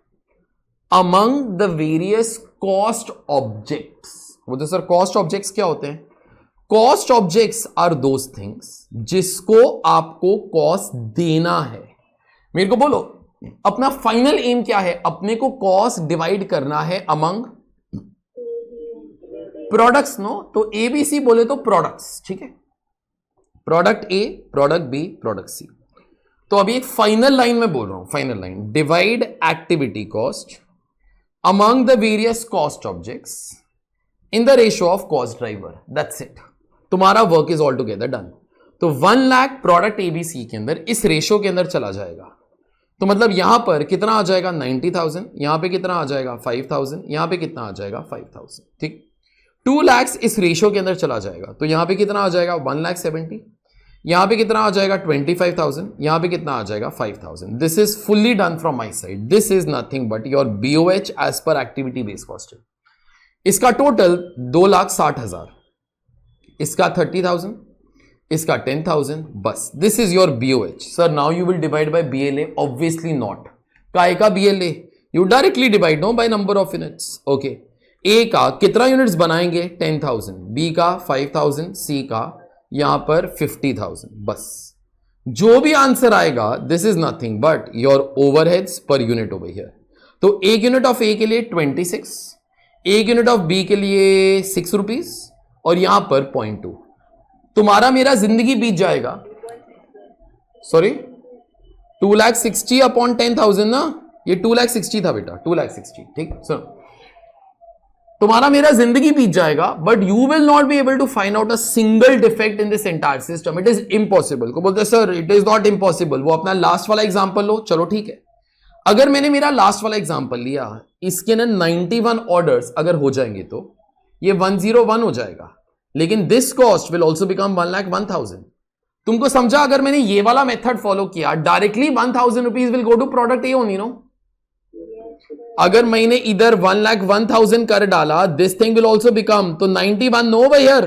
among the various cost objects. वो तो सर कॉस्ट ऑब्जेक्ट्स क्या होते हैं? Cost objects are those things जिसको आपको कॉस्ट देना है. मेरे को बोलो अपना फाइनल एम क्या है? अपने को कॉस्ट डिवाइड करना है अमंग प्रोडक्ट्स. नो, तो एबीसी बोले तो प्रोडक्ट्स. ठीक है, product A, product B, product C. तो अभी एक फाइनल लाइन में बोल रहा हूं, final line, divide activity cost among the various cost objects in the ratio of cost driver. That's it, तुम्हारा work is all together done. तो 1 lakh product ABC के अंदर इस रेशियो के अंदर चला जाएगा. तो मतलब यहां पर कितना आ जाएगा? 90,000. यहां पे कितना आ जाएगा? 5,000. यहां पे कितना आ जाएगा? 5,000. ठीक, 2 लाख इस रेशियो के अंदर चला जाएगा. तो यहां पे कितना आ जाएगा? 1,70,000. यहां पे कितना आ जाएगा? 25,000. यहां पे कितना आ जाएगा? 5,000. This is fully done from my side. This is nothing but your BOH as per activity based costing. इसका टोटल 2,60,000, इसका 30,000, इसका 10,000. बस this is your BOH. Sir now you will divide by BLA. Obviously not. काय का BLA? You directly divide no by number of units. Okay, A का कितना units बनाएंगे? 10,000. B का 5,000. सी का यहां पर 50,000. बस जो भी आंसर आएगा this is nothing but your overheads per unit over here. तो एक यूनिट ऑफ ए के लिए 26, एक यूनिट ऑफ बी के लिए 6 रुपीज और यहां पर 0.2. तुम्हारा मेरा जिंदगी बीत जाएगा. सॉरी, 2,60,000 अपॉन 10,000 ना, ये 2,60,000 था बेटा, 2,60,000. ठीक, सुनो तुम्हारा मेरा जिंदगी बीत जाएगा, but you will not be able to find out a single defect in this entire system. It is impossible. को बोलते sir it is not impossible. वो अपना लास्ट वाला एग्जांपल लो. चलो ठीक है, अगर मैंने मेरा लास्ट वाला एग्जांपल लिया, इसके ना 91 ऑर्डर्स अगर हो जाएंगे तो ये 101 हो जाएगा, लेकिन this cost will also become 1,01,000. तुमको समझा? अगर मैंने ये वाला मेथड फॉलो किया, directly 1,000 rupees will go to product A only. No, अगर मैंने इधर 1,01,000 कर डाला, this thing will also become, तो 91 नो हियर,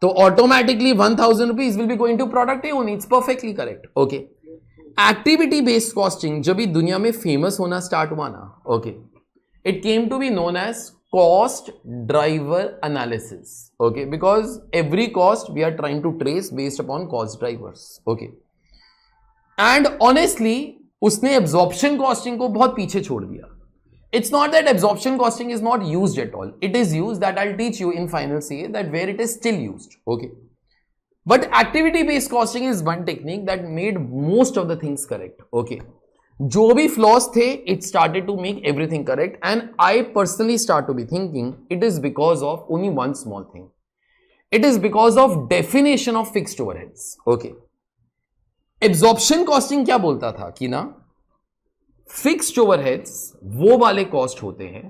तो automatically 1,000 rupees will be going to product A only. It's perfectly correct. Okay, activity based costing जब भी दुनिया में फेमस होना स्टार्ट हुआ ना, okay, it came to be known as cost driver analysis. Okay, because every cost we are trying to trace based upon cost drivers. Okay, and honestly उसने absorption costing को बहुत पीछे छोड़ दिया. It's not that absorption costing is not used at all. It is used, that I will teach you in final CA, that where it is still used. Okay, but activity based costing is one technique that made most of the things correct. Okay, जो भी flaws थे, it started to make everything correct, and I personally start to be thinking it is because of only one small thing. It is because of definition of fixed overheads. Okay, absorption costing क्या बोलता था कि ना fixed overheads वो वाले cost होते हैं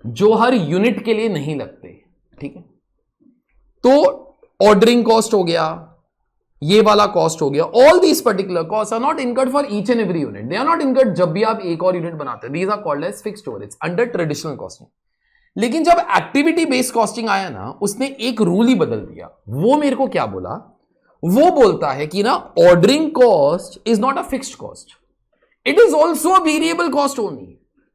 जो हर यूनिट के लिए नहीं लगते. ठीक है, तो ऑर्डरिंग कॉस्ट हो गया, ये वाला कॉस्ट हो गया, all these particular cost are not incurred for each and every unit. They are not incurred जब भी आप एक और यूनिट बनाते हैं. These are called as fixed overheads under traditional costing. लेकिन जब एक्टिविटी बेस्ड कॉस्टिंग आया ना, उसने एक रूल ही बदल दिया. वो मेरे को क्या बोला? वो बोलता है कि ना ordering cost is not a fixed cost, it is also a variable cost only.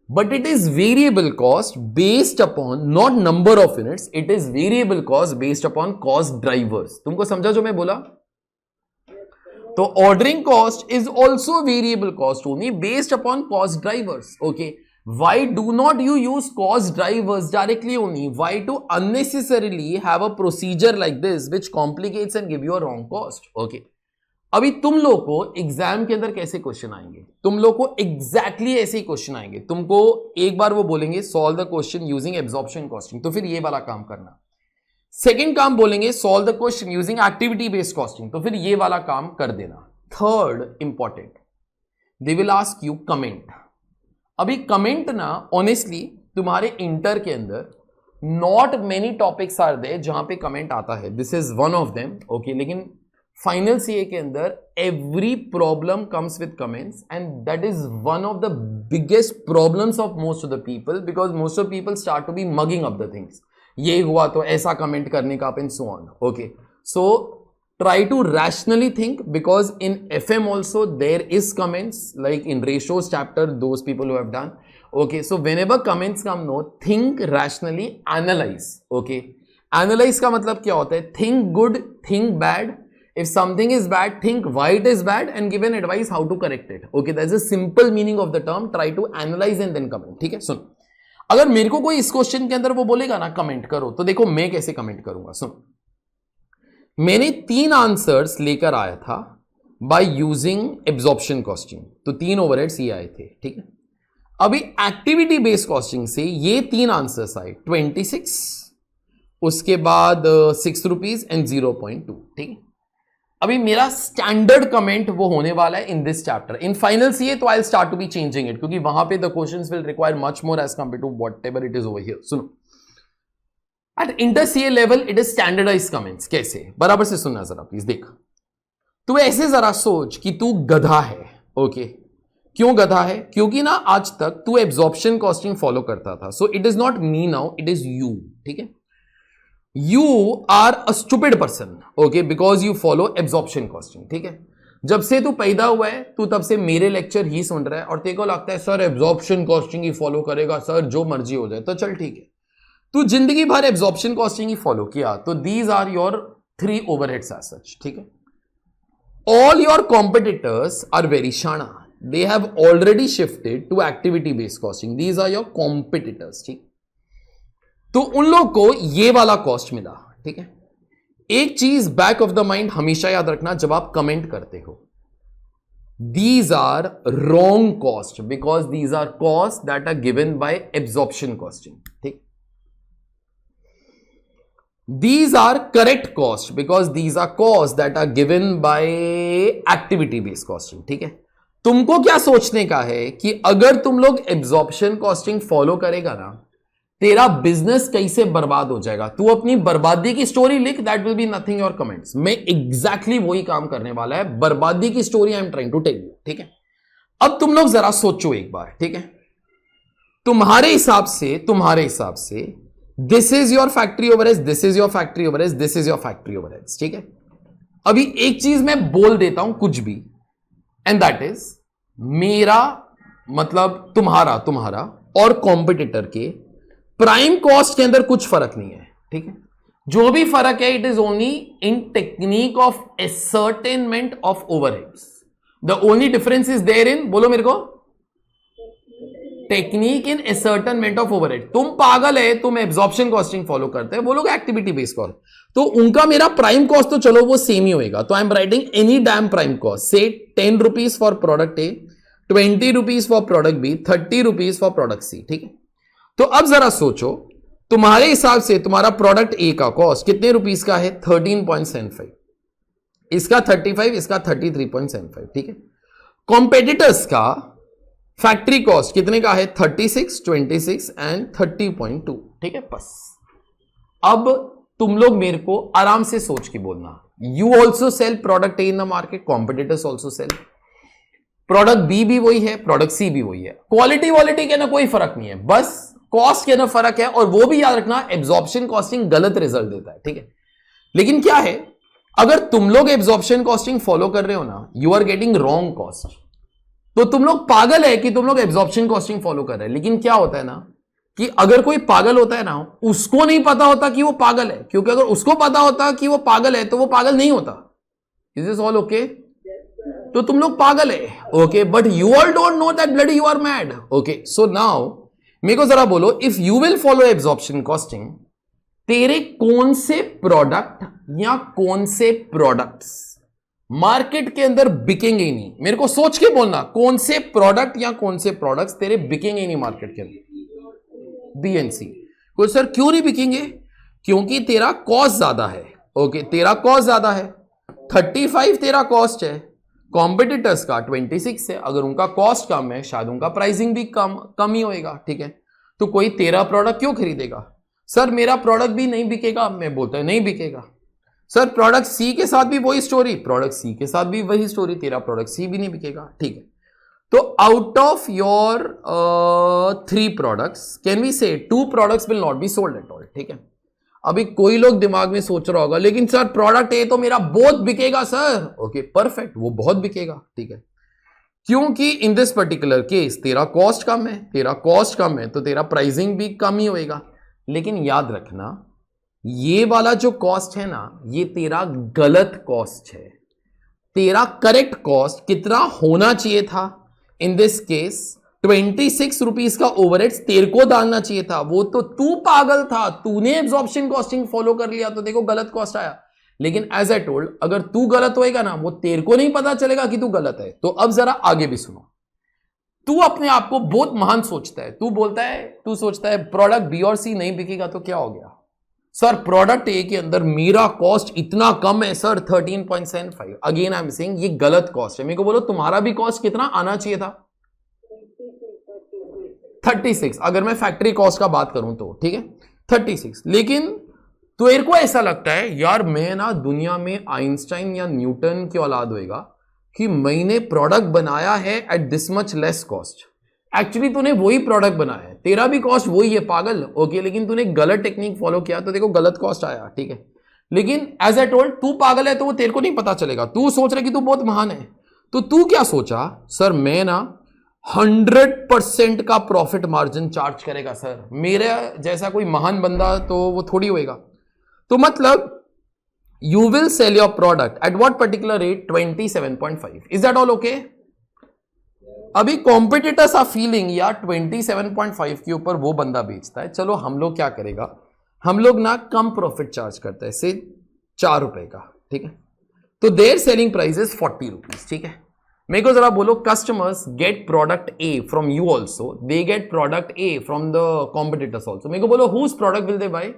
But it is variable cost based upon not number of units. It is variable cost based upon cost drivers. तुमको समझा जो मैं बोला? तो ordering cost is also variable cost only based upon cost drivers. Okay. Why do not you use cost drivers directly only? Why to unnecessarily have a procedure like this which complicates and give you a wrong cost? Okay. अभी तुम लोग को exam के अंदर कैसे question आएंगे? तुम लोग को एग्जैक्टली ऐसे ही क्वेश्चन आएंगे. तुमको एक बार वो बोलेंगे solve the question using absorption costing, तो फिर ये वाला काम करना. सेकंड काम बोलेंगे solve the question using activity based costing, तो फिर ये वाला काम कर देना. Third important, they will ask you comment. अभी कमेंट ना ऑनेस्टली तुम्हारे इंटर के अंदर not many topics are there जहां पे कमेंट आता है. This is one of them. Okay, लेकिन फाइनल सीए के अंदर every problem comes with comments, and that is one of the biggest problems of most of the people, because most of people start to be mugging up the things. ये हुआ तो ऐसा comment करने का, and so on. Okay, so try to rationally think, because in FM also there is comments, like in ratios chapter, those people who have done. Okay, so whenever comments come, no, think rationally, analyze. Okay, analyze का मतलब क्या होता है? Think good, think bad. If something is bad, think why it is bad and give an advice how to correct it. Okay, that's a simple meaning of the term. Try to analyze and then comment. ठीक है, सुन. अगर मेरे को कोई इस question के अंदर वो बोलेगा ना कमेंट करो, तो देखो मैं कैसे कमेंट करूंगा. सुन, मैंने 3 आंसर्स लेकर आया था बाय यूजिंग एब्जॉर्प्शन कॉस्टिंग. तो 3 ओवरहेड्स ये आए थे. ठीक है, अभी एक्टिविटी बेस्ड कॉस्टिंग से ये 3 आंसर्स आए, 26, उसके बाद 6 रुपीज एंड 0.2. ठीक है, अभी मेरा स्टैंडर्ड कमेंट वो होने वाला है in this chapter. In final CA तो I will start to be changing it, क्योंकि वहां पे the questions will require much more as compare to whatever it is over here. सुनो, at inter CA level it is standardise comments. कैसे? बराबर से सुनना जरा प्लीज. देख, तू ऐसे जरा सोच कि तू गधा है. ओके, क्यों गधा है? क्योंकि ना आज तक तू एब्जॉर्प्शन कॉस्टिंग फॉलो करता था. So it is not me now, it is you. ठीक है, you are a stupid person, okay, because you follow absorption costing. ठीक है, जब से तू पैदा हुआ है तू तब से मेरे लेक्चर ही सुन रहा है और तेरे को लगता है सर एब्जॉर्प्शन कॉस्टिंग ही फॉलो करेगा, सर जो मर्जी हो जाए. तो चल ठीक है, तू जिंदगी भर एब्जॉर्प्शन कॉस्टिंग ही फॉलो किया, तो these are your 3 overheads as such. ठीक है, all your competitors are very शाना, they have already shifted to activity based costing. These are your competitors. ठीक, तो उन लोग को ये वाला कॉस्ट मिला. ठीक है, एक चीज बैक ऑफ द माइंड हमेशा याद रखना जब आप कमेंट करते हो, these are wrong cost, because these are cost that are given by absorption costing. ठीक, These are correct cost because these are costs that are given by activity based costing. ठीक है, तुमको क्या सोचने का है कि अगर तुम लोग एब्जॉर्प्शन कॉस्टिंग फॉलो करेगा ना, तेरा बिजनेस कैसे बर्बाद हो जाएगा। तू अपनी बर्बादी की स्टोरी लिख, that will be nothing your comments. मैं एग्जैक्टली वही काम करने वाला है, बर्बादी की story I am trying to tell you. ठीक है, अब तुम लोग जरा सोचो एक बार। ठीक है, तुम्हारे हिसाब से this is your factory overheads, this is your factory overheads, this is your factory overheads. ठीक है, अभी एक चीज मैं बोल देता हूं कुछ भी, एंड दैट इज मेरा मतलब तुम्हारा और कॉम्पिटिटर के प्राइम कॉस्ट के अंदर कुछ फर्क नहीं है। ठीक है, जो भी फर्क है it is only in technique of ascertainment of overheads. The only difference is there in, बोलो मेरे को, technique in ascertainment of overhead. तुम पागल है, तुम एब्जॉर्प्शन कॉस्टिंग फॉलो करते हैं, वो लोग एक्टिविटी बेस्ड कॉस्ट, तो उनका मेरा प्राइम कॉस्ट तो चलो वो सेम ही होएगा। तो I am writing any damn prime cost, say 10 rupees for product A, 20 rupees for product B, 30 rupees for product C. ठीक है, तो अब जरा सोचो, तुम्हारे हिसाब से तुम्हारा प्रोडक्ट ए का कॉस्ट कितने रुपीज का है? 13.75, इसका 35, इसका 33.75। ठीक है, कॉम्पिटिटर्स का फैक्ट्री कॉस्ट कितने का है? 36, 26 एंड 30.2। ठीक है, बस अब तुम लोग मेरे को आराम से सोच के बोलना, you also sell product A in the market, competitors also sell product B, भी वही है, प्रोडक्ट सी भी वही है, क्वालिटी के ना कोई फर्क नहीं है, बस कॉस्ट के ना फर्क है। और वो भी याद रखना, एब्जॉर्प्शन कॉस्टिंग गलत रिजल्ट देता है। ठीक है, लेकिन क्या है, अगर तुम लोग एब्जॉर्प्शन कॉस्टिंग फॉलो कर रहे हो ना, you are getting wrong cost. तो तुम लोग पागल है कि तुम लोग एब्जॉर्प्शन कॉस्टिंग फॉलो कर रहे हैं। लेकिन क्या होता है ना कि अगर कोई पागल होता है ना, उसको नहीं पता होता कि वो पागल है, क्योंकि अगर उसको पता होता कि वो पागल है तो वो पागल नहीं होता। Is this all okay? तो तुम लोग पागल है, okay, but you all don't know that bloody you are mad. Okay, so now मेरे को जरा बोलो, if you will follow absorption costing, तेरे कौन से प्रोडक्ट या कौन से प्रोडक्ट्स मार्केट के अंदर बिकेंगे ही नहीं? मेरे को सोच के बोलना, कौन से प्रोडक्ट या कौन से प्रोडक्ट्स तेरे बिकेंगे ही नहीं मार्केट के अंदर? बी एंड सी। तो सर क्यों नहीं बिकेंगे? क्योंकि तेरा कॉस्ट ज्यादा है। ओके, तेरा कॉस्ट ज्यादा है, 35 तेरा कॉस्ट है, कॉम्पिटिटर्स का 26 है। अगर उनका कॉस्ट कम है, शायद उनका प्राइसिंग भी कम ही होएगा। ठीक है, तो कोई तेरा प्रोडक्ट क्यों खरीदेगा? सर मेरा प्रोडक्ट भी नहीं बिकेगा, मैं बोलता है नहीं बिकेगा। सर प्रोडक्ट सी के साथ भी वही स्टोरी, प्रोडक्ट सी के साथ भी वही स्टोरी, तेरा प्रोडक्ट सी भी नहीं बिकेगा। ठीक है, तो out of your 3 products can we say 2 products will not be sold at all. ठीक है, अभी कोई लोग दिमाग में सोच रहा होगा, लेकिन सर प्रोडक्ट ए तो मेरा बहुत बिकेगा सर। ओके, परफेक्ट, वो बहुत बिकेगा। ठीक है, क्योंकि इन दिस पर्टिकुलर केस तेरा कॉस्ट कम है, तो तेरा प्राइसिंग भी कम ही होएगा। लेकिन याद रखना, ये वाला जो कॉस्ट है ना, ये तेरा गलत कॉस्ट है। तेरा करेक्ट कॉस्ट कितना होना चाहिए था? इन दिस केस 26 रुपीज का ओवरहेड्स तेरे को डालना चाहिए था। वो तो तू पागल था, तूने एब्जॉर्प्शन कॉस्टिंग फॉलो कर लिया, तो देखो गलत कॉस्ट आया। लेकिन एज आई टोल्ड, अगर तू गलत होएगा ना, वो तेरे को नहीं पता चलेगा कि तू गलत है। तो अब जरा आगे भी सुनो। तू अपने आप को बहुत महान सोचता है, तू सोचता है प्रोडक्ट बी और सी नहीं बिकेगा तो क्या हो गया? सर प्रोडक्ट ए के अंदर मेरा कॉस्ट इतना कम है sir, 13.75। Again I am saying ये गलत कॉस्ट है। मेरे को बोलो तुम्हारा भी कॉस्ट कितना आना चाहिए था? 36, अगर मैं फैक्ट्री कॉस्ट का बात करूं तो। ठीक है, 36। लेकिन तेरे को ऐसा लगता है यार मैं ना दुनिया में आइंस्टाइन या न्यूटन की औलाद होएगा कि मैंने प्रोडक्ट बनाया है at this much less cost. Actually तूने वही प्रोडक्ट बनाया है, तेरा भी कॉस्ट वही है पागल। ओके, लेकिन तूने गलत टेक्निक फॉलो किया तो देखो गलत कॉस्ट आया। ठीक है, लेकिन एज आई टोल्ड, तू पागल है तो वो तेरे को नहीं पता चलेगा। तू सोच रहा है कि तू बहुत महान है, तो तू क्या सोचा, सर मैं ना 100% का प्रॉफिट मार्जिन चार्ज करेगा सर, मेरे जैसा कोई महान बंदा तो वो थोड़ी होएगा। तो मतलब you will sell your product at what particular rate? 27.5। Is that all okay? अभी कॉम्पिटिटर्स आर फीलिंग यार 27.5 के ऊपर वो बंदा बेचता है, चलो हम लोग क्या करेगा, हम लोग ना कम प्रॉफिट चार्ज करते हैं, से 4 रुपए का। ठीक है, तो their selling price is 40 rupees. ठीक है, मेरे को जरा बोलो, customers get product A from you also, they get product A from the competitors also. मेरे को बोलो whose product will they buy?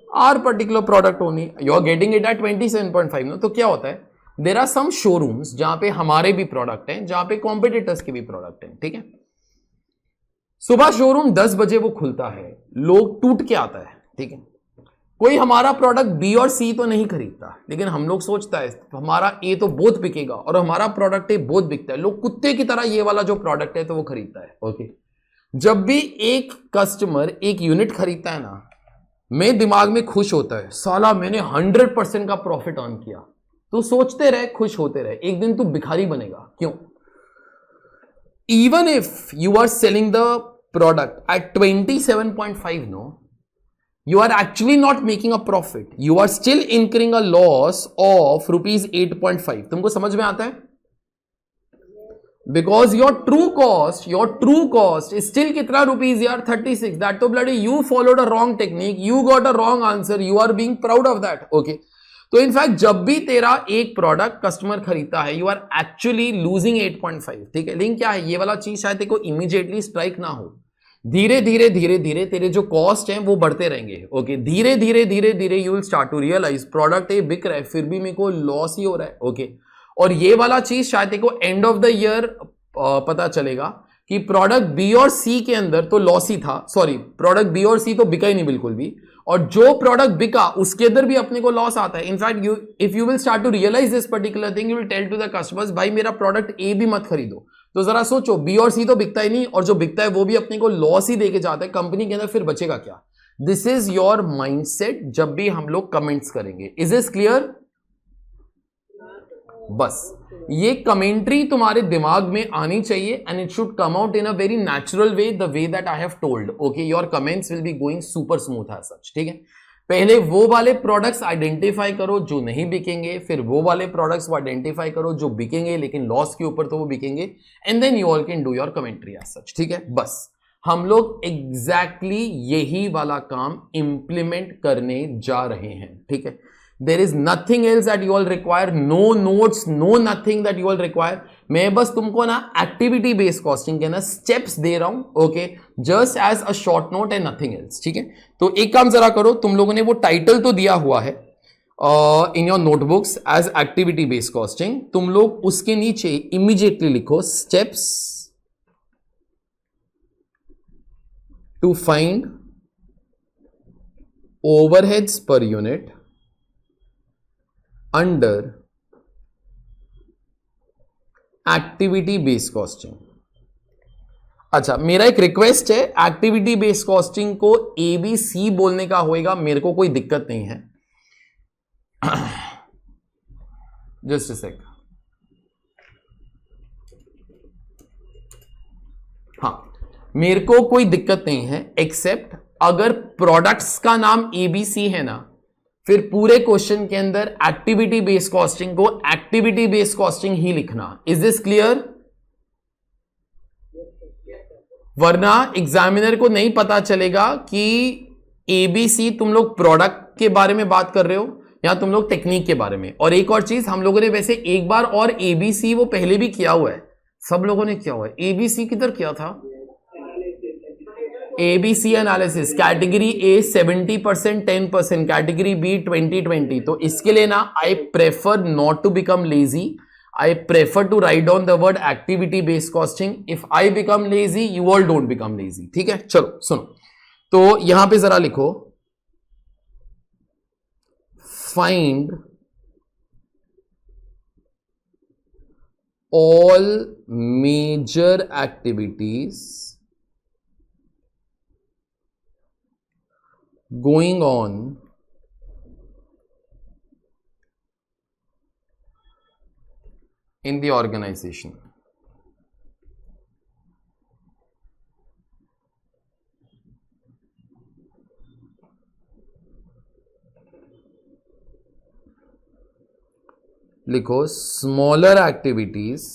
Our particular product only, you are getting it at 27.5 ना। तो क्या होता है, देर आर सम शोरूम्स जहां पे हमारे भी प्रोडक्ट हैं, जहां पे कॉम्पिटिटर्स के भी प्रोडक्ट हैं, ठीक है। सुबह शोरूम 10 बजे वो खुलता है, लोग टूट के आता है, ठीक है। कोई हमारा प्रोडक्ट बी और सी तो नहीं खरीदता, लेकिन हम लोग सोचता है हमारा ए तो बहुत बिकेगा और हमारा प्रोडक्ट ए बहुत बिकता है, लोग कुत्ते की तरह ये वाला जो प्रोडक्ट है तो वो खरीदता है, ओके। जब भी एक कस्टमर एक यूनिट खरीदता है ना, मेरे दिमाग में खुश होता है, साला मैंने 100% का प्रॉफिट अर्न किया। तो सोचते रहे, खुश होते रहे, एक दिन तू भिखारी बनेगा। क्यों? Even if you are selling the product at 27.5, no, you are actually not making a profit, you are still incurring a loss of rupees 8.5। तुमको समझ में आता है? Because your true cost is still कितना रुपीज यार, 36। that तो bloody you followed a wrong technique, you got a wrong answer, you are being proud of that, okay। तो in fact जब भी तेरा एक प्रोडक्ट कस्टमर खरीदता है, यू आर एक्चुअली लूजिंग 8.5, ठीक है। लेकिन क्या है, ये वाला चीज शायद तेको इमीडिएटली स्ट्राइक ना हो, धीरे धीरे धीरे धीरे तेरे जो कॉस्ट हैं वो बढ़ते रहेंगे, ओके। धीरे धीरे धीरे धीरे you will start to realise product ये बिक रहा है, फिर भी मेरे को लॉस ही हो रहा है, ओके। और ये वाला चीज शायद तेको एंड ऑफ द ईयर पता चलेगा कि प्रोडक्ट बी और सी के अंदर तो लॉस ही था, सॉरी, प्रोडक्ट बी और सी तो बिका ही नहीं बिल्कुल भी, और जो प्रोडक्ट बिका उसके अंदर भी अपने को लॉस आता है। In fact you if you will start to realise this particular thing, you will tell to the customers, भाई मेरा प्रोडक्ट ए भी मत खरीदो। तो जरा सोचो, बी और सी तो बिकता ही नहीं, और जो बिकता है वो भी अपने को लॉस ही देके जाता है, कंपनी के अंदर फिर बचेगा क्या? दिस इज योर माइंडसेट जब भी हम लोग कमेंट्स करेंगे। Is this clear? बस ये कमेंट्री तुम्हारे दिमाग में आनी चाहिए, and it should come out in a very natural way, the way that I have told, okay. Your comments will be going super smooth as such, ठीक है। पहले वो वाले प्रोडक्ट्स आइडेंटिफाई करो जो नहीं बिकेंगे, फिर वो वाले प्रोडक्ट्स को आइडेंटिफाई करो जो बिकेंगे लेकिन लॉस के ऊपर तो वो बिकेंगे, and then you all can do your commentary as such, ठीक है। बस हम लोग एग्जैक्टली यही वाला काम इंप्लीमेंट करने जा रहे हैं, ठीक है। There is nothing else that you all require, no notes, no nothing that you all require। मैं बस तुमको ना एक्टिविटी बेस्ड कॉस्टिंग के ना स्टेप्स दे रहा हूं, okay, just as a short note and nothing else, ठीक है। तो एक काम जरा करो, तुम लोगों ने वो टाइटल तो दिया हुआ है in your notebooks as activity based costing, तुम लोग उसके नीचे इमीडिएटली लिखो steps to find overheads per unit under activity based costing. अच्छा, मेरा एक रिक्वेस्ट है, एक्टिविटी बेस्ड कॉस्टिंग को ABC बोलने का होएगा, मेरे को कोई दिक्कत नहीं है। जस्ट अ सेक। हाँ, मेरे को कोई दिक्कत नहीं है, एक्सेप्ट अगर प्रोडक्ट्स का नाम ABC है ना, फिर पूरे क्वेश्चन के अंदर एक्टिविटी बेस्ड कॉस्टिंग को एक्टिविटी बेस्ड कॉस्टिंग ही लिखना। Is this clear? वरना एग्जामिनर को नहीं पता चलेगा कि ABC तुम लोग प्रोडक्ट के बारे में बात कर रहे हो या तुम लोग टेक्निक के बारे में। और एक और चीज, हम लोगों ने वैसे एक बार और ABC वो पहले भी किया हुआ है, सब लोगों ने किया हुआ है। ABC किधर किया था? ABC analysis, category A 70%, 10%, category B 20-20। तो इसके लिए ना, I prefer not to become lazy, I prefer to write down the word activity based costing. If I become lazy, you all don't become lazy, ठीक है। चलो सुनो, तो यहां पे जरा लिखो, find all major activities going on in the organization। लिखो smaller activities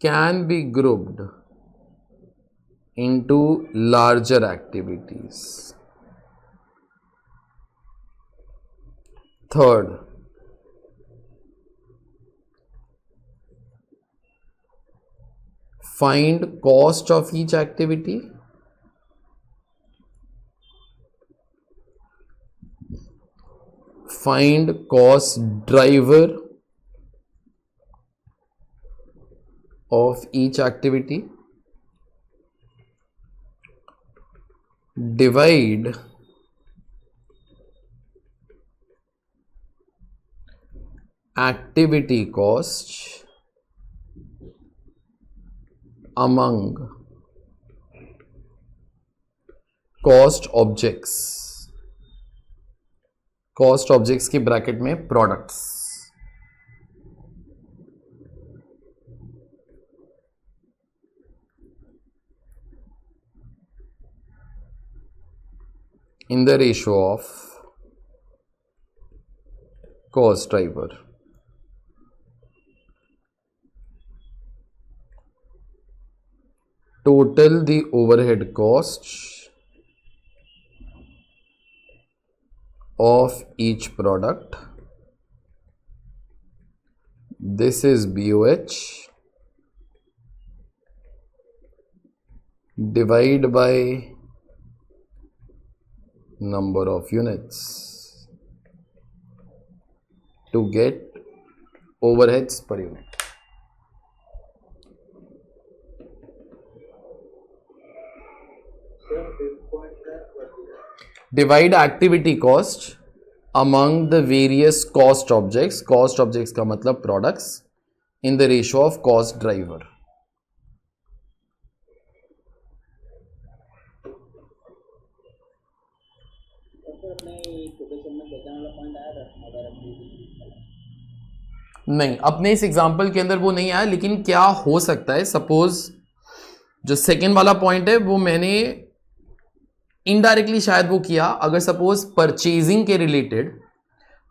can be grouped into larger activities। Third, find cost of each activity, find cost driver of each activity, divide activity cost among cost objects, cost objects की bracket में products, in the ratio of cost driver. Total the overhead cost of each product. This is BOH. Divide by number of units to get overheads per unit. Divide activity cost among the various cost objects. Cost objects का मतलब products in the ratio of cost driver. नहीं, अपने इस example के अंदर वो नहीं आया, लेकिन क्या हो सकता है, सपोज जो सेकेंड वाला पॉइंट है वो मैंने इनडायरेक्टली शायद वो किया। अगर सपोज परचेजिंग के रिलेटेड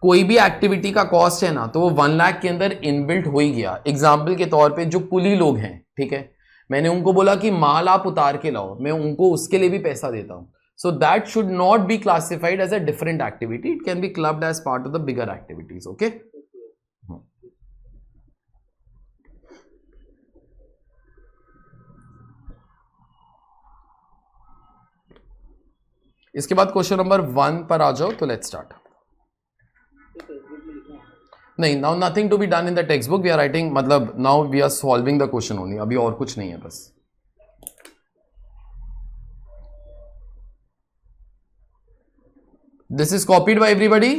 कोई भी एक्टिविटी का कॉस्ट है ना, तो वो 1 लाख के अंदर इनबिल्ट हो ही गया। एग्जाम्पल के तौर पे जो कुली लोग हैं, ठीक है, मैंने उनको बोला कि माल आप उतार के लाओ, मैं उनको उसके लिए भी पैसा देता हूं। So that should not be classified as a different activity, it can be clubbed as part of the bigger activities. Okay, इसके बाद क्वेश्चन नंबर 1 पर आ जाओ, तो लेट्स स्टार्ट। नहीं, now nothing to be done in the textbook, we are writing, मतलब now we are solving the question only, अभी और कुछ नहीं है बस। This is copied by everybody.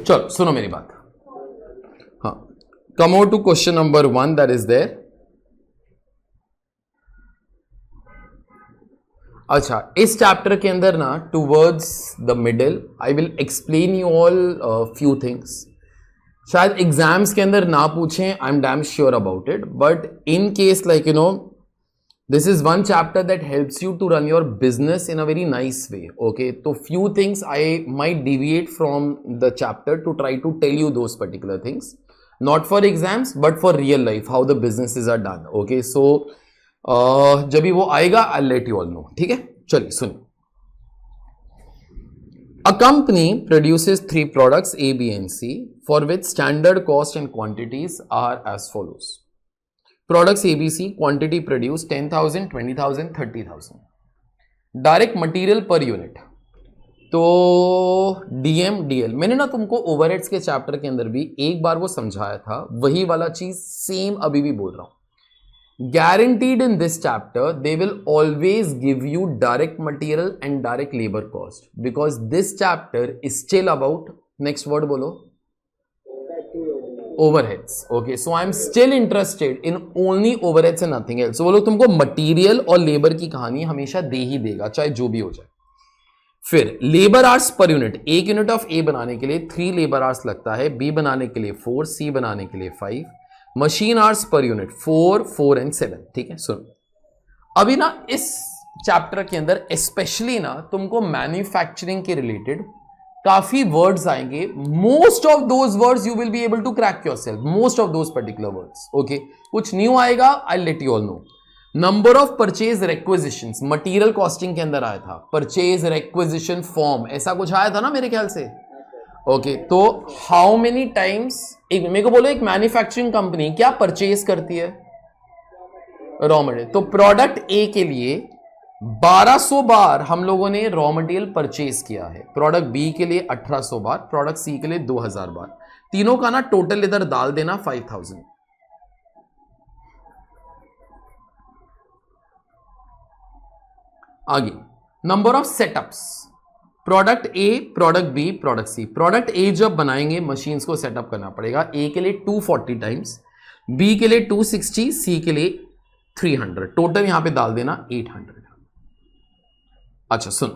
चलो सुनो मेरी बात। हाँ, come out to question number 1 that is there. अच्छा, इस चैप्टर के अंदर ना towards the middle I will explain you all few things. शायद एग्जाम्स के अंदर ना पूछें, I am damn sure about it, but in case like you know this is one chapter that helps you to run your business in a very nice way. Okay, so few things I might deviate from the chapter to try to tell you those particular things, not for exams but for real life, how the businesses are done. Okay, so जब भी वो आएगा I'll let you all know. ठीक है, चलिए सुनिए। A company produces 3 products A, B and C for which standard cost and quantities are as follows. Products ABC, quantity produced 10,000, 20,000, 30,000. Direct material per unit, तो DM DL। मैंने ना तुमको overheads के chapter के अंदर भी एक बार वो समझाया था, वही वाला चीज सेम अभी भी बोल रहा हूं। Guaranteed in this chapter they will always give you direct material and direct labor cost, because this chapter is still about, next word बोलो, overheads. Okay, so I am still interested in only overheads and nothing else. So वो लोग तुमको material और labour की कहानी हमेशा दे ही देगा, चाहे जो भी हो जाए। फिर लेबर आवर्स पर यूनिट, एक यूनिट ऑफ ए बनाने के लिए 3 लेबर आवर्स लगता है, बी बनाने के लिए 4, सी बनाने के लिए 5, machine hours per unit 4, 4 and 7। ठीक है, सुनो अभी ना इस चैप्टर के अंदर स्पेशली ना तुमको मैन्युफैक्चरिंग के रिलेटेड काफी वर्ड्स आएंगे. Most of those words you will be able to crack yourself, most of those particular words. Okay, कुछ न्यू आएगा, I let you all know. Number of purchase requisitions material costing के अंदर आया था. Purchase requisition form ऐसा कुछ आया था ना मेरे ख्याल से. ओके, तो हाउ मेनी टाइम्स, एक मेरे को बोलो, एक मैन्युफैक्चरिंग कंपनी क्या परचेज करती है? Raw material. तो प्रोडक्ट ए के लिए 1200 बार हम लोगों ने रॉ मटेरियल परचेज किया है. प्रोडक्ट बी के लिए 1800 बार, प्रोडक्ट सी के लिए 2000 बार. तीनों का ना टोटल इधर डाल देना 5000. आगे number of setups. Product A, product B, product C. Product A जब बनाएंगे मशीन्स को सेटअप करना पड़ेगा. ए के लिए 240 टाइम्स, बी के लिए 260, सी के लिए 300. टोटल यहां पे डाल देना 800. अच्छा सुन,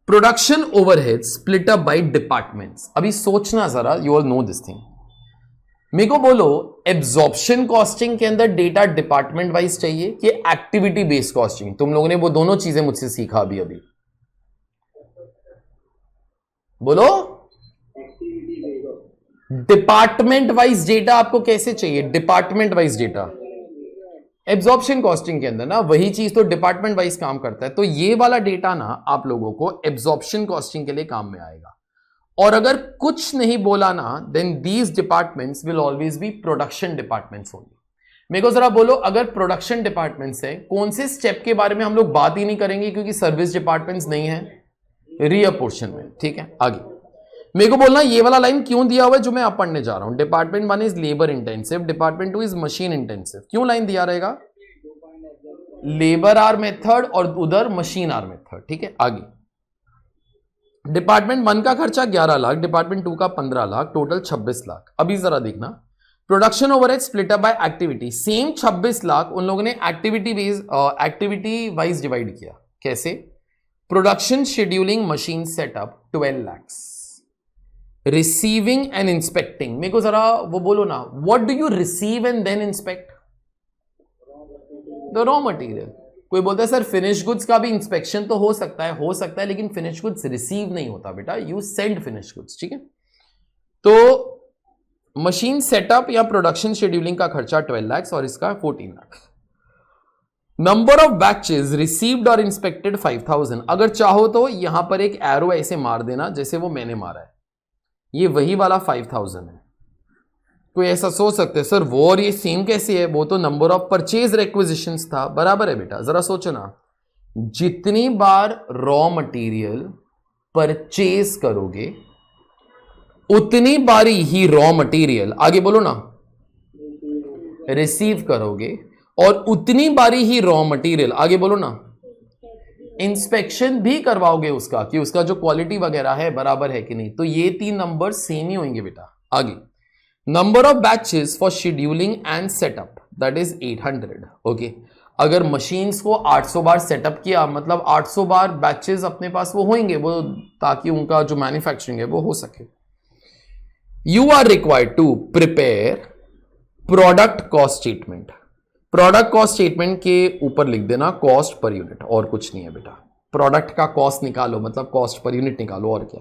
production overhead split up by departments. अभी सोचना जरा, you all know this thing. मेरे को बोलो एब्जॉर्प्शन कॉस्टिंग के अंदर डेटा डिपार्टमेंट वाइज चाहिए कि एक्टिविटी बेस्ड कॉस्टिंग? तुम लोगों ने वो दोनों चीजें मुझसे सीखा अभी अभी. बोलो, डिपार्टमेंट वाइज डेटा आपको कैसे चाहिए? Department wise data absorption costing के अंदर ना वही चीज तो डिपार्टमेंट वाइज काम करता है. तो ये वाला डेटा ना आप लोगों को एब्जॉर्प्शन कॉस्टिंग के लिए काम में आएगा. और अगर कुछ नहीं बोला ना, then these departments will always be production departments only. मेरे को जरा बोलो, अगर प्रोडक्शन डिपार्टमेंट्स है, कौन से स्टेप के बारे में हम लोग बात ही नहीं करेंगे क्योंकि सर्विस डिपार्टमेंट्स नहीं है रीअपोर्शनमेंट. ठीक है, आगे मेरे को बोलना ये वाला लाइन क्यों दिया हुआ है जो मैं आप पढ़ने जा रहा हूं. Department 1 is labour intensive, department 2 is machine intensive. क्यों लाइन दिया रहेगा? लेबर आर मेथड और उधर मशीन आर मेथड. ठीक है, आगे डिपार्टमेंट 1 का खर्चा 11 लाख, डिपार्टमेंट 2 का 15 लाख, टोटल 26 लाख. अभी जरा देखना, production overhead split up by activity. Same 26 lakh उन लोगों ने एक्टिविटी वाइज डिवाइड किया. कैसे? Production scheduling machine setup 12 lakhs, receiving and inspecting. मेरे को जरा वो बोलो ना, what do you receive and then inspect? The raw material. कोई बोलता है सर फिनिश गुड्स का भी इंस्पेक्शन तो हो सकता है, लेकिन फिनिश गुड्स रिसीव नहीं होता बेटा, यू सेंड फिनिश गुड्स. ठीक है, तो मशीन सेटअप या प्रोडक्शन शेड्यूलिंग का खर्चा 12 lakhs और इसका 14 lakhs. Number of batches received और इंस्पेक्टेड 5000. अगर चाहो तो यहां पर एक एरो ऐसे मार देना जैसे वो मैंने मारा है, ये वही वाला 5000 है. कोई ऐसा सोच सकते हैं सर वो और ये सेम कैसे है? वो तो नंबर ऑफ परचेज रिक्विजिशंस था. बराबर है बेटा, जरा सोचो ना, जितनी बार रॉ मटेरियल परचेज करोगे उतनी बारी ही रॉ मटेरियल, आगे बोलो ना, रिसीव करोगे, और उतनी बारी ही रॉ मटेरियल, आगे बोलो ना, इंस्पेक्शन भी करवाओगे उसका कि उसका जो क्वालिटी वगैरह है बराबर है कि नहीं. तो ये 3 नंबर सेम ही होंगे बेटा. आगे number of batches for scheduling and setup that is 800. Okay, अगर मशीन्स को 800 बार सेटअप किया मतलब 800 बार बैचेस अपने पास वो होंगे, वो ताकि उनका जो मैन्युफैक्चरिंग है वो हो सके. You are required to prepare product cost statement. Product cost statement के ऊपर लिख देना कॉस्ट पर यूनिट, और कुछ नहीं है बेटा. प्रोडक्ट का कॉस्ट निकालो मतलब कॉस्ट पर यूनिट निकालो, और क्या.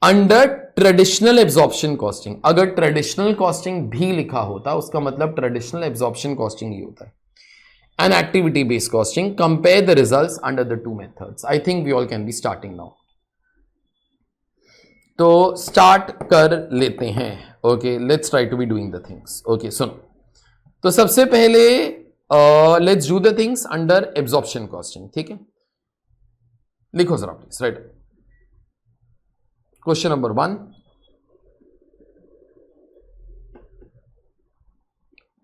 अंडर ट्रेडिशनल एब्जॉर्प्शन कॉस्टिंग, अगर ट्रेडिशनल कॉस्टिंग भी लिखा होता उसका मतलब ट्रेडिशनल एब्जॉर्प्शन कॉस्टिंग ही होता है. And activity based costing, compare the results under the 2 methods. I think we all can be starting now. तो स्टार्ट कर लेते हैं. Okay, let's try to be doing the things. Okay सुनो, तो सबसे पहले let's do the things under absorption costing. ठीक है, लिखो जरा please. Right, question number 1,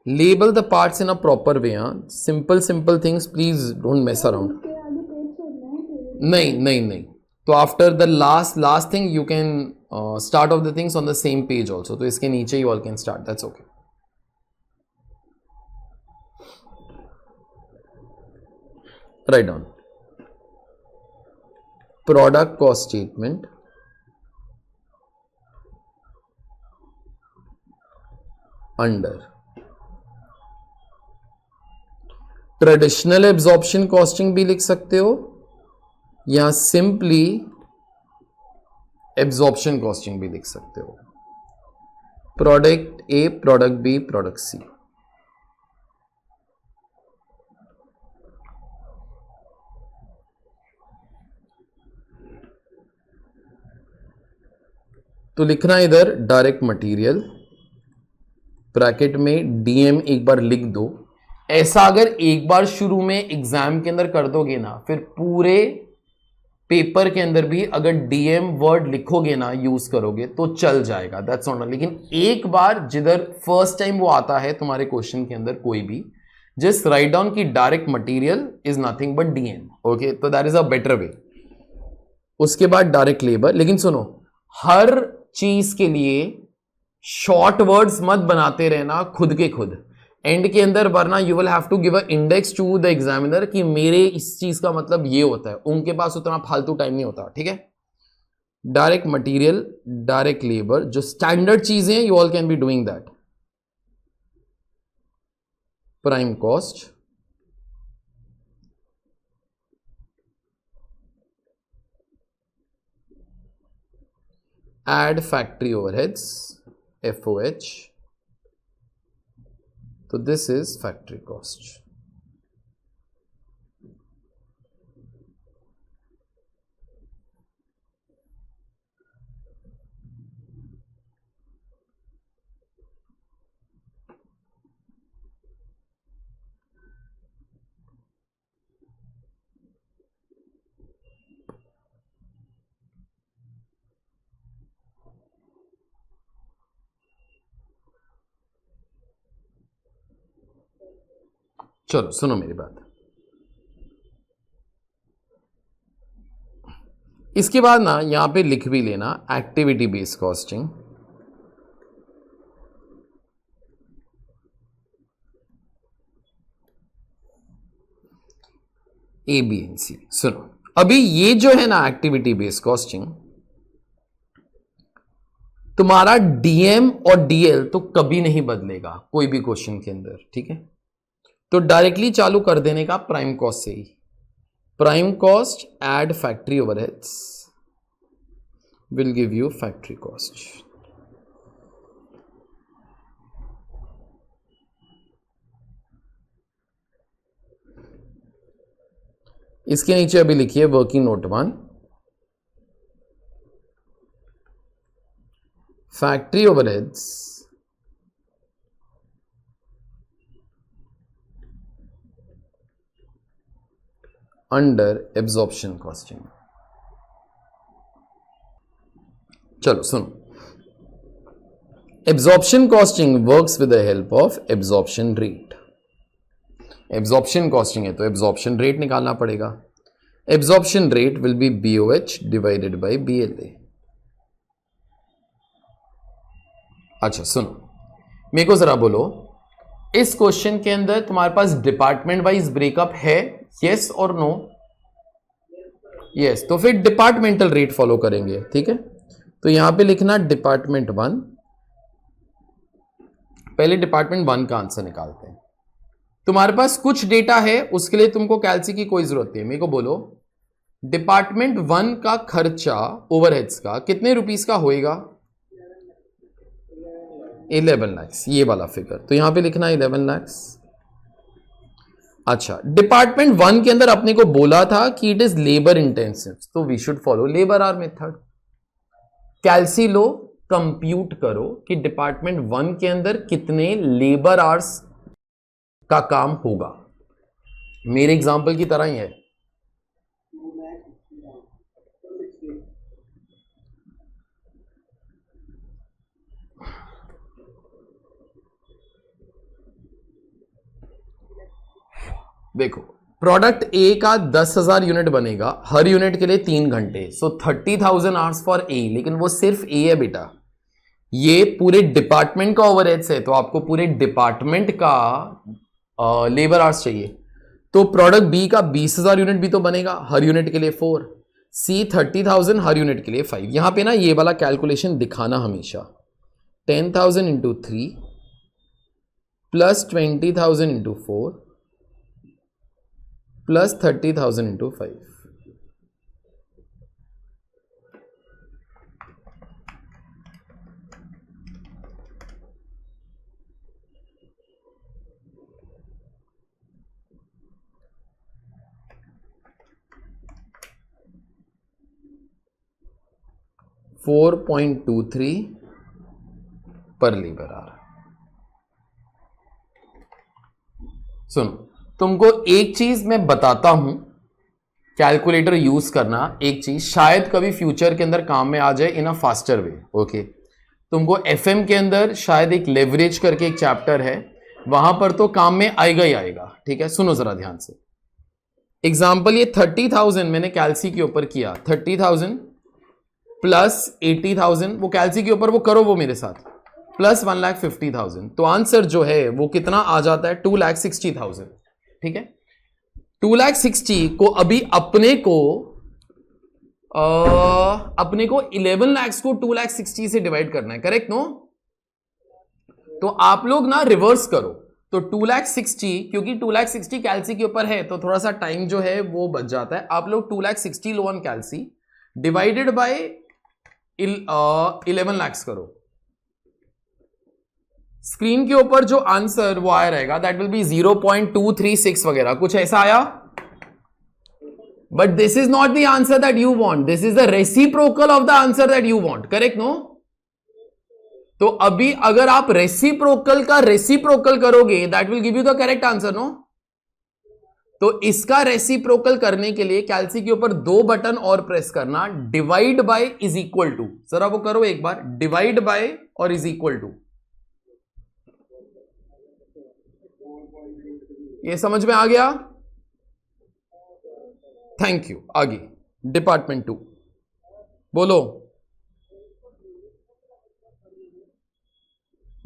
label the parts in a proper way. simple things, please don't mess around. नहीं, तो after the last thing you can start off the things on the same page also. तो इसके नीचे you all can start, that's okay. Write down product cost statement under traditional absorption costing भी लिख सकते हो या सिंपली एब्जॉर्प्शन कॉस्टिंग भी लिख सकते हो. Product A, product B, product C. तो लिखना इधर डायरेक्ट मटेरियल, ब्रैकेट में डीएम एक बार लिख दो. ऐसा अगर एक बार शुरू में एग्जाम के अंदर कर दोगे ना, फिर पूरे पेपर के अंदर भी अगर डीएम वर्ड लिखोगे ना, यूज करोगे तो चल जाएगा, दैट्स ऑल. लेकिन एक बार जिधर फर्स्ट टाइम वो आता है तुम्हारे क्वेश्चन के अंदर कोई भी, जस्ट राइट डाउन की direct material is nothing but DM. Okay, तो that is a better way. उसके बाद डायरेक्ट लेबर. लेकिन सुनो, हर चीज के लिए शॉर्ट वर्ड्स मत बनाते रहना खुद के खुद एंड के अंदर, वरना you will have to give a index to the examiner कि मेरे इस चीज का मतलब ये होता है. उनके पास उतना फालतू टाइम नहीं होता. ठीक है, डायरेक्ट मटेरियल, डायरेक्ट लेबर, जो स्टैंडर्ड चीजें you all can B doing that. Prime cost, add factory overheads, FOH. So this is factory cost. चलो सुनो मेरी बात. इसके बाद ना यहां पे लिख भी लेना activity based costing. A, B and C. सुनो, अभी ये जो है ना एक्टिविटी बेस्ड कॉस्टिंग, तुम्हारा डीएम और डीएल तो कभी नहीं बदलेगा कोई भी क्वेश्चन के अंदर. ठीक है, तो डायरेक्टली चालू कर देने का प्राइम कॉस्ट से ही. Prime cost add factory overheads will give you factory cost. इसके नीचे अभी लिखिए working note 1, factory overheads under absorption costing. चलो सुनो, absorption costing works with the help of absorption rate. Absorption costing है तो एब्जॉर्प्शन रेट निकालना पड़ेगा. Absorption rate will be BOH divided by BLA. अच्छा सुनो, मेरे को जरा बोलो, इस क्वेश्चन के अंदर तुम्हारे पास डिपार्टमेंट वाइज ब्रेकअप है, यस और नो? यस, तो फिर डिपार्टमेंटल रेट फॉलो करेंगे. ठीक है, तो यहां पे लिखना डिपार्टमेंट 1. पहले डिपार्टमेंट 1 का आंसर निकालते हैं. तुम्हारे पास कुछ डेटा है, उसके लिए तुमको कैलसी की कोई जरूरत नहीं है. मेरे को बोलो डिपार्टमेंट 1 का खर्चा ओवरहेड्स का कितने रुपीस का होएगा? 11 लाख, ये वाला फिगर. तो यहां पे लिखना 11 लाख. अच्छा, डिपार्टमेंट 1 के अंदर अपने को बोला था कि इट इज लेबर इंटेंसिव, तो we should follow labour hour method. कैलसी लो, कंप्यूट करो कि डिपार्टमेंट 1 के अंदर कितने लेबर आवर्स का काम होगा. मेरे एग्जांपल की तरह ही है. देखो, प्रोडक्ट ए का 10,000 यूनिट बनेगा, हर यूनिट के लिए 3 घंटे, सो 30,000 आवर्स फॉर ए. लेकिन वो सिर्फ ए है बेटा, ये पूरे डिपार्टमेंट का ओवरहेड्स है, तो आपको पूरे डिपार्टमेंट का लेबर आवर्स चाहिए. तो प्रोडक्ट बी का 20,000 यूनिट भी तो बनेगा, हर यूनिट के लिए 4. सी 30,000, हर यूनिट के लिए 5. यहां पे ना ये वाला कैलकुलेशन दिखाना हमेशा. 10,000 into 3 plus 20,000 into 4 plus 30,000 into 5. $4.23 पर लीबर आवर. सुनो, तुमको एक चीज मैं बताता हूं, कैलकुलेटर यूज करना. एक चीज शायद कभी फ्यूचर के अंदर काम में आ जाए इन अ फास्टर वे. ओके, तुमको एफएम के अंदर शायद एक लेवरेज करके एक चैप्टर है, वहां पर तो काम में आएगा ही आएगा. ठीक है, सुनो जरा ध्यान से. एग्जाम्पल ये 30,000 मैंने कैल्सी के ऊपर किया. 30,000 प्लस 80,000, वो कैल्सी के ऊपर वो करो वो मेरे साथ, प्लस 1,50,000. तो आंसर जो है वो कितना आ जाता है? 2,60,000. ठीक है, 2,60,000 को अभी अपने को 11 lakhs को 2,60,000 से डिवाइड करना है. Correct no? तो आप लोग ना रिवर्स करो. तो 2,60,000, क्योंकि 2,60,000 कैल्सी के ऊपर है तो थोड़ा सा टाइम जो है वो बच जाता है. आप लोग 2,60,000 लो ऑन कैल्सी डिवाइडेड बाय 11 lakhs करो. स्क्रीन के ऊपर जो आंसर वो आया रहेगा दैट विल बी 0.236 वगैरह कुछ ऐसा आया. But this is not the answer that you want, this is the reciprocal of the answer that you want. Correct no? तो अभी अगर आप रेसिप्रोकल का रेसिप्रोकल करोगे that will give you the correct answer. No? तो इसका reciprocal करने के लिए कैल्सी के ऊपर 2 बटन और प्रेस करना. Divide by is equal to, जरा वो करो एक बार. डिवाइड बाय और इज इक्वल टू. ये समझ में आ गया? Thank you. आगे डिपार्टमेंट 2 बोलो.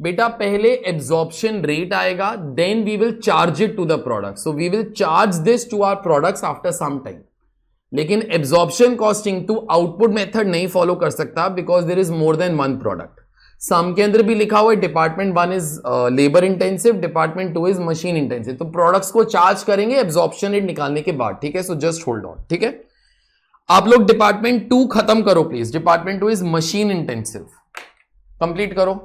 बेटा पहले एब्जॉर्प्शन रेट आएगा, then we will charge it to the product. So we will charge this to our products after some time. लेकिन absorption costing to output method नहीं फॉलो कर सकता because there is more than one product. Sum के अंदर भी लिखा हुआ है department 1 is labour intensive, department 2 is machine intensive. तो प्रोडक्ट्स को चार्ज करेंगे एब्जॉर्प्शन रेट निकालने के बाद. ठीक है, सो जस्ट होल्ड ऑन. ठीक है, आप लोग डिपार्टमेंट 2 खत्म करो please. Department 2 is machine intensive, complete करो.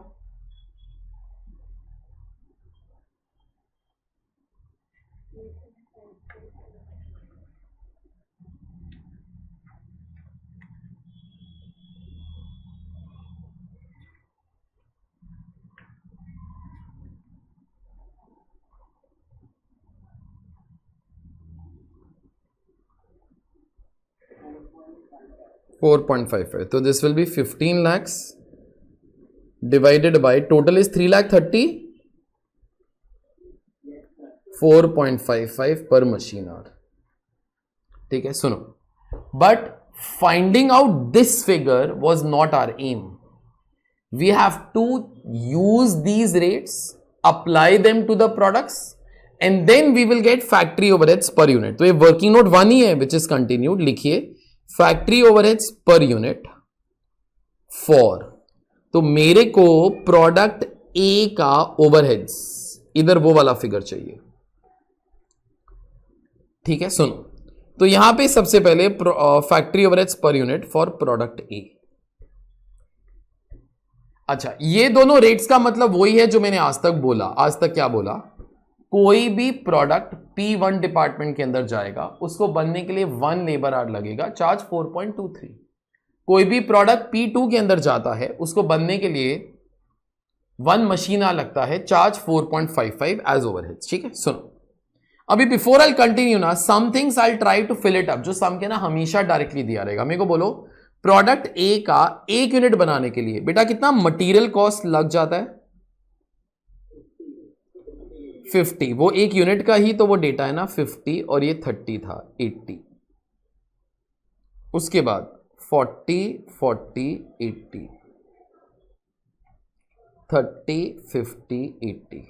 $4.55. So this will be 15 lakhs divided by total is 3,30,000. 4.55 per machine hour. ठीक है, सुनो. But finding out this figure was not our aim. We have to use these rates, apply them to the products, and then we will get factory overheads per unit. तो ये working note 1 ही है which is continued. लिखिए factory overheads per unit for. तो मेरे को product A का overheads इधर वो वाला फिगर चाहिए. ठीक है, सुनो. तो यहां पे सबसे पहले factory overheads per unit for product ए. अच्छा, ये दोनों रेट्स का मतलब वही है जो मैंने आज तक बोला. आज तक क्या बोला? कोई भी प्रोडक्ट P1 डिपार्टमेंट के अंदर जाएगा उसको बनने के लिए 1 लेबर आवर लगेगा, चार्ज 4.23. कोई भी प्रोडक्ट P2 के अंदर जाता है उसको बनने के लिए 1 मशीन आवर लगता है, चार्ज 4.55 एज ओवरहेड्स. ठीक है, सुनो. अभी बिफोर आई कंटिन्यू ना, some things I try to fill it up. जो सम के ना हमेशा डायरेक्टली दिया रहेगा. मेरे को बोलो प्रोडक्ट ए का 1 यूनिट बनाने के लिए बेटा कितना मटीरियल कॉस्ट लग जाता है? 50. वो 1 यूनिट का ही तो वो डेटा है ना 50, और ये 30 था 80. उसके बाद 40 40 80 30 50 80.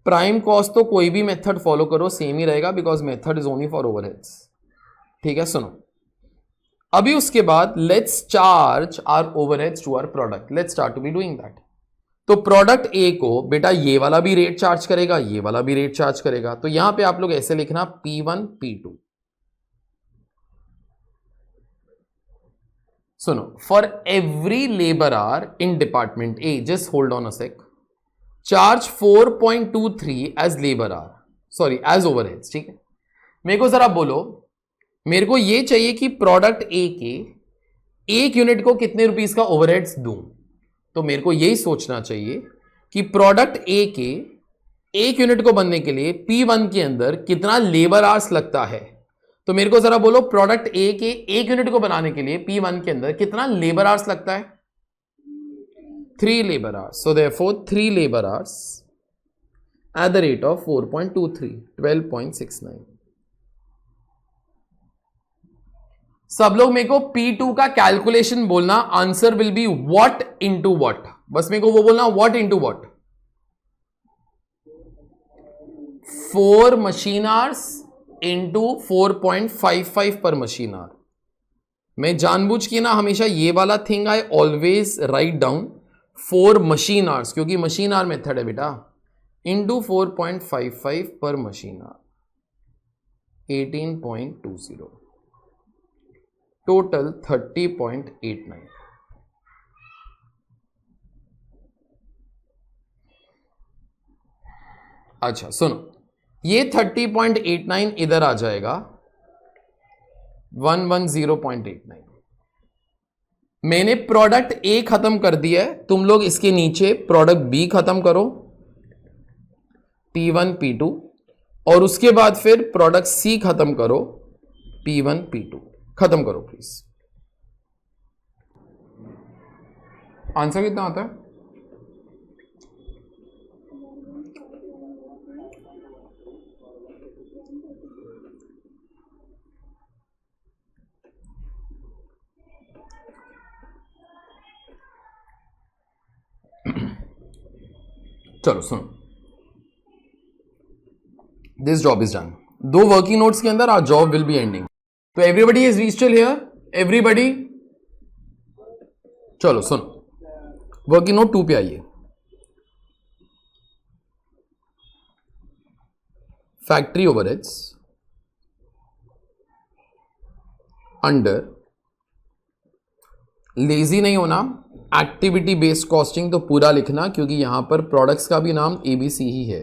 प्राइम कॉस्ट तो कोई भी मेथड फॉलो करो सेम ही रहेगा because method is only for overheads. ठीक है, सुनो. अभी उसके बाद let's charge our overheads to our product. Let's start to be doing that. तो प्रोडक्ट ए को बेटा ये वाला भी रेट चार्ज करेगा, ये वाला भी रेट चार्ज करेगा। तो यहां पे आप लोग ऐसे लिखना P1 P2। सुनो, for every labour hour in department A, just hold on a sec, charge 4.23 as labour hour, sorry as overheads. ठीक है, मेरे को जरा बोलो, मेरे को ये चाहिए कि प्रोडक्ट ए के एक यूनिट को कितने रुपीस का ओवरहेड्स दूं। तो मेरे को यही सोचना चाहिए कि प्रोडक्ट ए के एक यूनिट को बनने के लिए P1 के अंदर कितना लेबर आवर्स लगता है। तो मेरे को जरा बोलो, प्रोडक्ट ए के एक यूनिट को बनाने के लिए P1 के अंदर कितना लेबर आवर्स लगता है? 3 labour hours. So therefore 3 labour hours eight the rate of 4.23, 12.69। सब लोग मेरे को P2 का कैलकुलेशन बोलना, answer will be what into what. बस मेरे को वो बोलना, what into what. 4 machine hours into 4.55 पर मशीन आवर। मैं जानबूझ के ना हमेशा ये वाला thing I always write down 4 machine hours, क्योंकि मशीन आवर मेथड है बेटा, इंटू 4.55 पर मशीन आवर, 18.20, टोटल 30.89। अच्छा सुनो, ये 30.89 इधर आ जाएगा 110.89। मैंने प्रोडक्ट ए खत्म कर दिया है, तुम लोग इसके नीचे प्रोडक्ट बी खत्म करो, P1 P2, और उसके बाद फिर प्रोडक्ट सी खत्म करो, P1 P2। खत्म करो प्लीज। आंसर कितना आता है? चलो सुनो, this job is done. 2 working notes के अंदर our job will be ending. तो everybody is reached till here, everybody. चलो सुनो, वर्किंग नोट 2 पे आइए। फैक्ट्री ओवरहेड्स अंडर, लेजी नहीं होना, एक्टिविटी बेस्ड कॉस्टिंग तो पूरा लिखना, क्योंकि यहां पर प्रोडक्ट्स का भी नाम ABC ही है।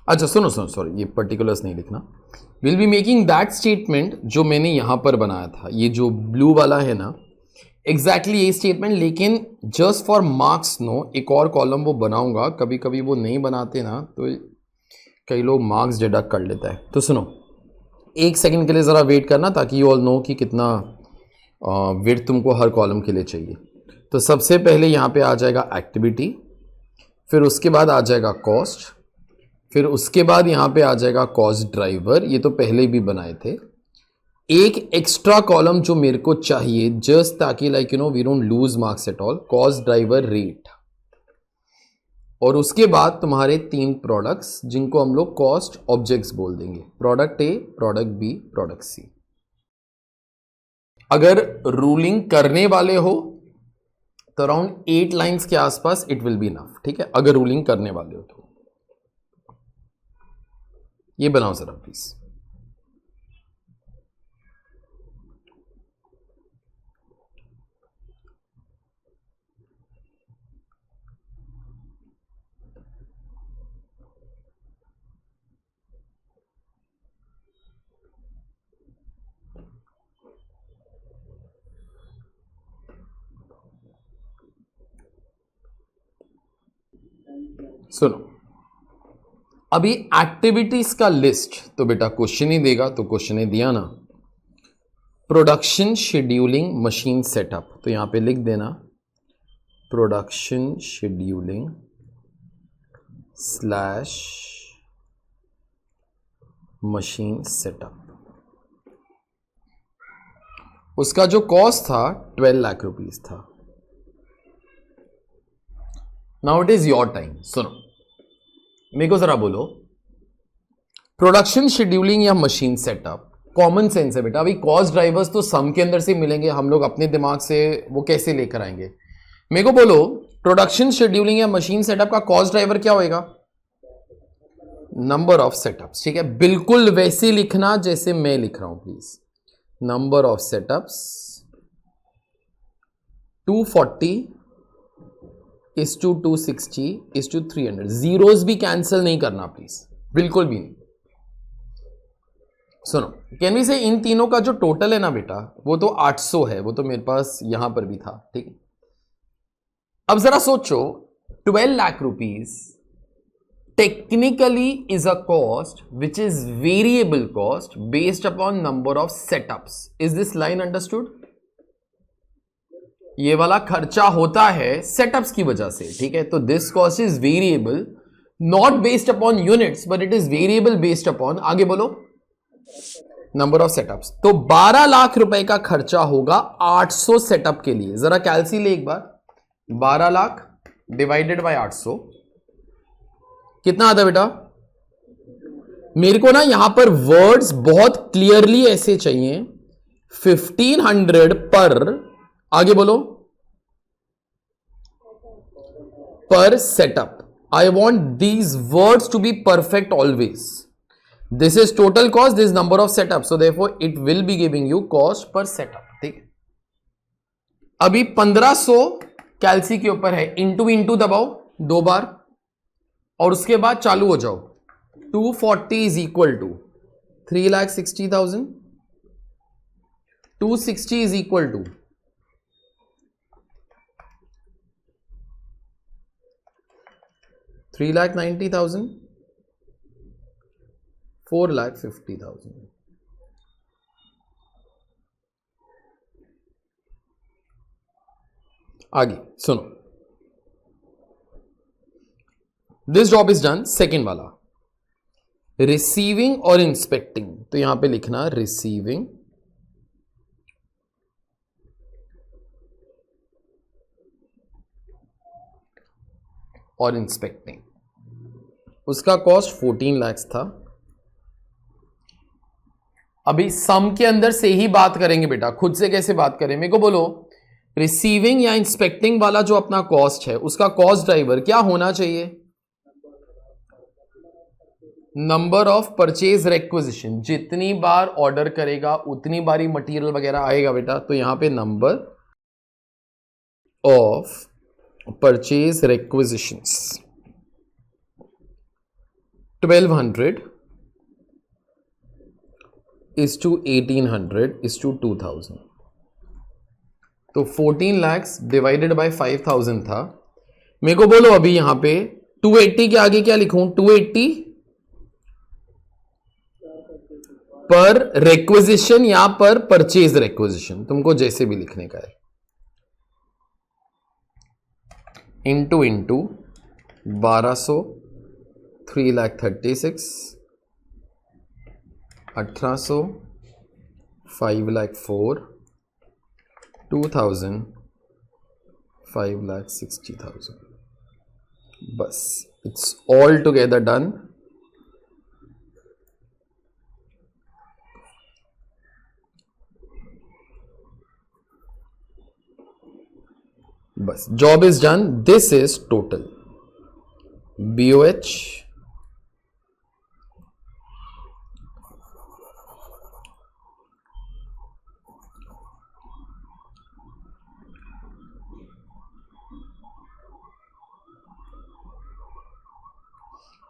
अच्छा सुनो सुनो, सॉरी ये पर्टिकुलर्स नहीं लिखना। Will be making that statement जो मैंने यहां पर बनाया था, ये जो ब्लू वाला है ना, एग्जैक्टली यही स्टेटमेंट, लेकिन जस्ट फॉर मार्क्स नो एक और कॉलम वो बनाऊंगा। कभी कभी वो नहीं बनाते ना तो कई लोग मार्क्स डिडक्ट कर लेता है। तो सुनो, 1 सेकंड के लिए ज़रा वेट करना, ताकि यू ऑल नो कि कितना वेट तुमको हर कॉलम के लिए चाहिए। तो सबसे पहले यहाँ पे आ जाएगा एक्टिविटी, फिर उसके बाद आ जाएगा कॉस्ट, फिर उसके बाद यहाँ पे आ जाएगा कॉस्ट ड्राइवर, ये तो पहले भी बनाए थे। एक एक्स्ट्रा कॉलम जो मेरे को चाहिए जस्ट ताकि like you know we don't lose marks at all, cost driver rate. और उसके बाद तुम्हारे 3 प्रोडक्ट्स जिनको हम लोग कॉस्ट ऑब्जेक्ट्स बोल देंगे, product A, product B, product C. अगर रूलिंग करने वाले हो तो अराउंड 8 लाइंस के आसपास इट विल बी इनफ। ठीक है, अगर रूलिंग करने वाले हो तो ये बनाओ जरा प्लीज। सुनो, अभी एक्टिविटीज का लिस्ट तो बेटा क्वेश्चन ही देगा, तो क्वेश्चन ही दिया ना, प्रोडक्शन शेड्यूलिंग मशीन सेटअप, तो यहां पे लिख देना प्रोडक्शन शेड्यूलिंग / मशीन सेटअप। उसका जो कॉस्ट था 12 लाख रुपीस था. Now it is your time. सुनो, मेरे को जरा बोलो, प्रोडक्शन शेड्यूलिंग या मशीन सेटअप, कॉमन सेंस है बेटा. अभी कॉस्ट ड्राइवर्स तो सम के अंदर से मिलेंगे, हम लोग अपने दिमाग से वो कैसे लेकर आएंगे. मेरे को बोलो, प्रोडक्शन शेड्यूलिंग या मशीन सेटअप का कॉस्ट ड्राइवर क्या होएगा? Number of setups. ठीक है, बिल्कुल वैसे लिखना जैसे मैं लिख रहा हूं please. Number of setups 240 is to 260 is to 300. Zeros भी कैंसिल नहीं करना प्लीज, बिल्कुल भी नहीं. सुनो, कैन वी से इन तीनों का जो टोटल है ना बेटा, वो तो 800 है. वो तो मेरे पास यहां पर भी था. ठीक है, अब जरा सोचो, 12 lakh rupees technically is a cost which is variable cost based upon number of setups. Is this line understood? ये वाला खर्चा होता है सेटअप्स की वजह से. ठीक है, तो this cost is variable, not based upon units but it is variable based upon, आगे बोलो, नंबर ऑफ सेटअप्स. तो 12 लाख रुपए का खर्चा होगा 800 सेटअप के लिए. जरा कैलसी ले एक बार. 12 लाख डिवाइडेड बाय 800 कितना आता है बेटा? मेरे को ना यहां पर वर्ड्स बहुत क्लियरली ऐसे चाहिए. 1500 पर, आगे बोलो, per setup. I want these words to be perfect always. This is total cost, this number of setup, so therefore it will be giving you cost per setup. ठीक है, अभी 1500 कैलसी के ऊपर है. इंटू इंटू दबाओ 2 बार और उसके बाद चालू हो जाओ. 240 is equal to 3,60,000. 260 is equal to 3,90,000. 4,50,000. आगे सुनो, this job is done. Second वाला, रिसीविंग और इंस्पेक्टिंग. तो यहां पे लिखना रिसीविंग और इंस्पेक्टिंग. उसका कॉस्ट 14 लाख था. अभी सम के अंदर से ही बात करेंगे बेटा, खुद से कैसे बात करें. मेरे को बोलो, रिसीविंग या इंस्पेक्टिंग वाला जो अपना कॉस्ट है, उसका कॉस्ट ड्राइवर क्या होना चाहिए? Number of purchase requisition. जितनी बार ऑर्डर करेगा उतनी बारी मटेरियल वगैरह आएगा बेटा. तो यहां पे number of purchase requisitions 1200 is to 1800 is to 2000. तो 14 लाख डिवाइडेड बाय 5000 था. मेरे को बोलो अभी यहां पे 280 के आगे क्या लिखूं? 280 पर रिक्विजिशन या पर परचेज रिक्विजिशन, तुमको जैसे भी लिखने का है. इंटू 1200 3,36,000 1800 5,04,000 2000 5,60,000. बस, इट्स ऑल टुगेदर डन. बस, job is done. This is total BOH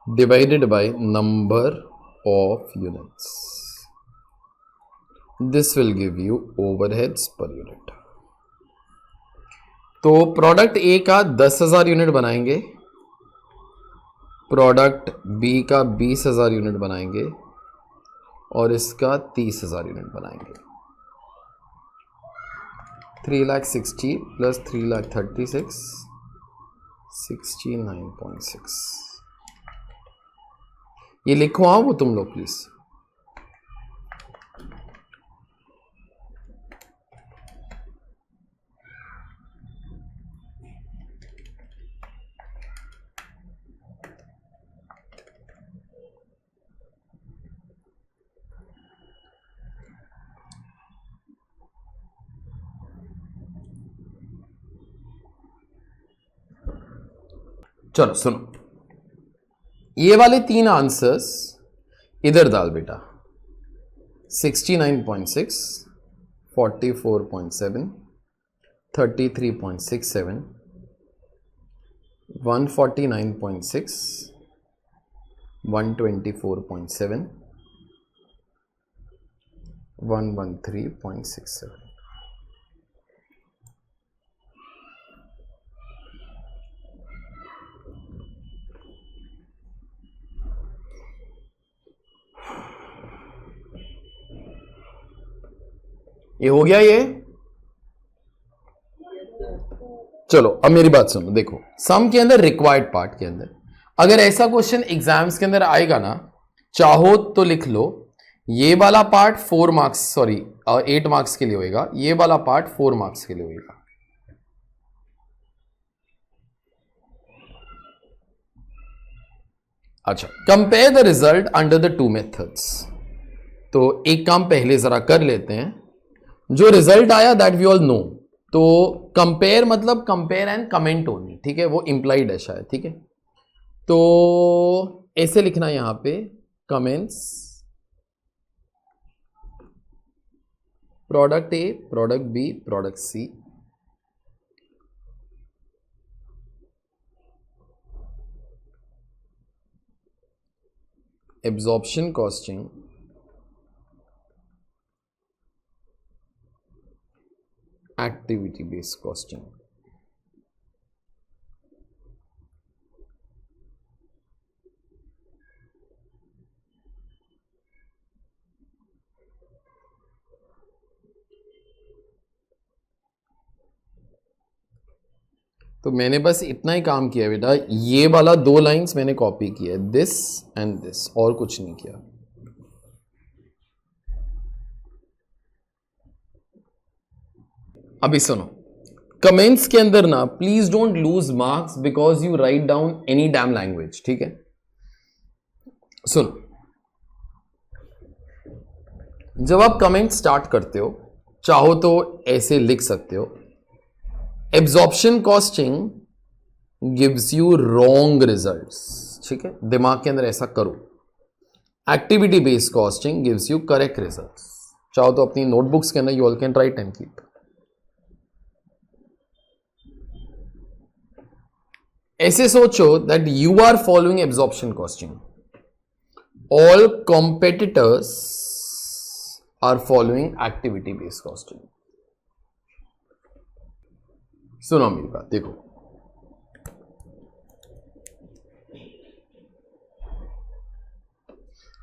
divided by number of units. This will give you overheads per unit. तो प्रोडक्ट ए का 10,000 यूनिट बनाएंगे, प्रोडक्ट बी का 20,000 यूनिट बनाएंगे और इसका 30,000 यूनिट बनाएंगे. 3,60,000 प्लस 3,36,000 69.6. ये लिखवाओ वो तुम लोग प्लीज. चलो सुनो, ये वाले 3 आंसर्स इधर डाल बेटा, 69.6, 44.7, 33.67, 149.6, 124.7, 113.67. ये हो गया ये। चलो अब मेरी बात सुनो, देखो सम के अंदर रिक्वायर्ड पार्ट के अंदर अगर ऐसा क्वेश्चन एग्जाम्स के अंदर आएगा ना, चाहो तो लिख लो ये वाला पार्ट 4 मार्क्स, सॉरी 8 मार्क्स के लिए होएगा, ये वाला पार्ट 4 मार्क्स के लिए होएगा। अच्छा, compare the result under the 2 methods. तो एक काम पहले जरा कर लेते हैं, जो रिजल्ट आया दैट वी ऑल नो। तो कंपेयर मतलब कंपेयर एंड कमेंट ओनली, ठीक है, वो इंप्लाइड है शायद, ठीक है। तो ऐसे लिखना यहां पे, comments product A, product B, product C, absorption costing, activity based costing. तो मैंने बस इतना ही काम किया बेटा, ये वाला 2 लाइंस मैंने कॉपी किया, दिस एंड दिस, और कुछ नहीं किया। अभी सुनो, कमेंट्स के अंदर ना please don't lose marks because you write down any damn language, ठीक है। सुनो, जब आप कमेंट स्टार्ट करते हो, चाहो तो ऐसे लिख सकते हो, absorption costing gives you wrong results, ठीक है, दिमाग के अंदर ऐसा करो। Activity based costing gives you correct results. चाहो तो अपनी नोटबुक्स के अंदर you all can write and keep. ऐसे सोचो that you are following absorption costing, all competitors are following activity based costing. सुनो मेरी बात, देखो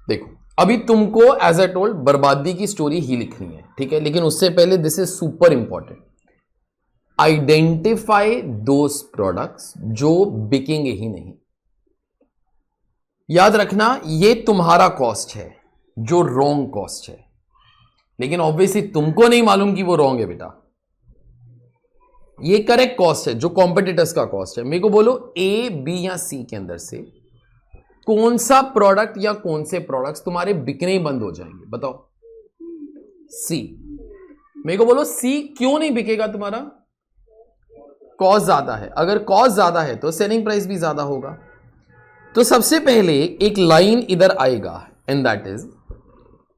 देखो अभी तुमको एज ए टोल्ड बर्बादी की स्टोरी ही लिखनी है, ठीक है, लेकिन उससे पहले this is super important, identify those products जो बिकेंगे ही नहीं। याद रखना ये तुम्हारा कॉस्ट है जो रॉन्ग कॉस्ट है, लेकिन ऑब्वियसली तुमको नहीं मालूम कि वो रॉन्ग है बेटा, ये करेक्ट कॉस्ट है जो कॉम्पिटिटर्स का कॉस्ट है। मेरे को बोलो ए, बी या सी के अंदर से कौन सा प्रोडक्ट या कौन से प्रोडक्ट्स तुम्हारे बिकने ही बंद हो जाएंगे, बताओ। सी। मेरे को बोलो सी क्यों नहीं बिकेगा तुम्हारा? कॉस्ट ज्यादा है। अगर कॉस्ट ज्यादा है तो सेलिंग प्राइस भी ज्यादा होगा। तो सबसे पहले एक लाइन इधर आएगा and that is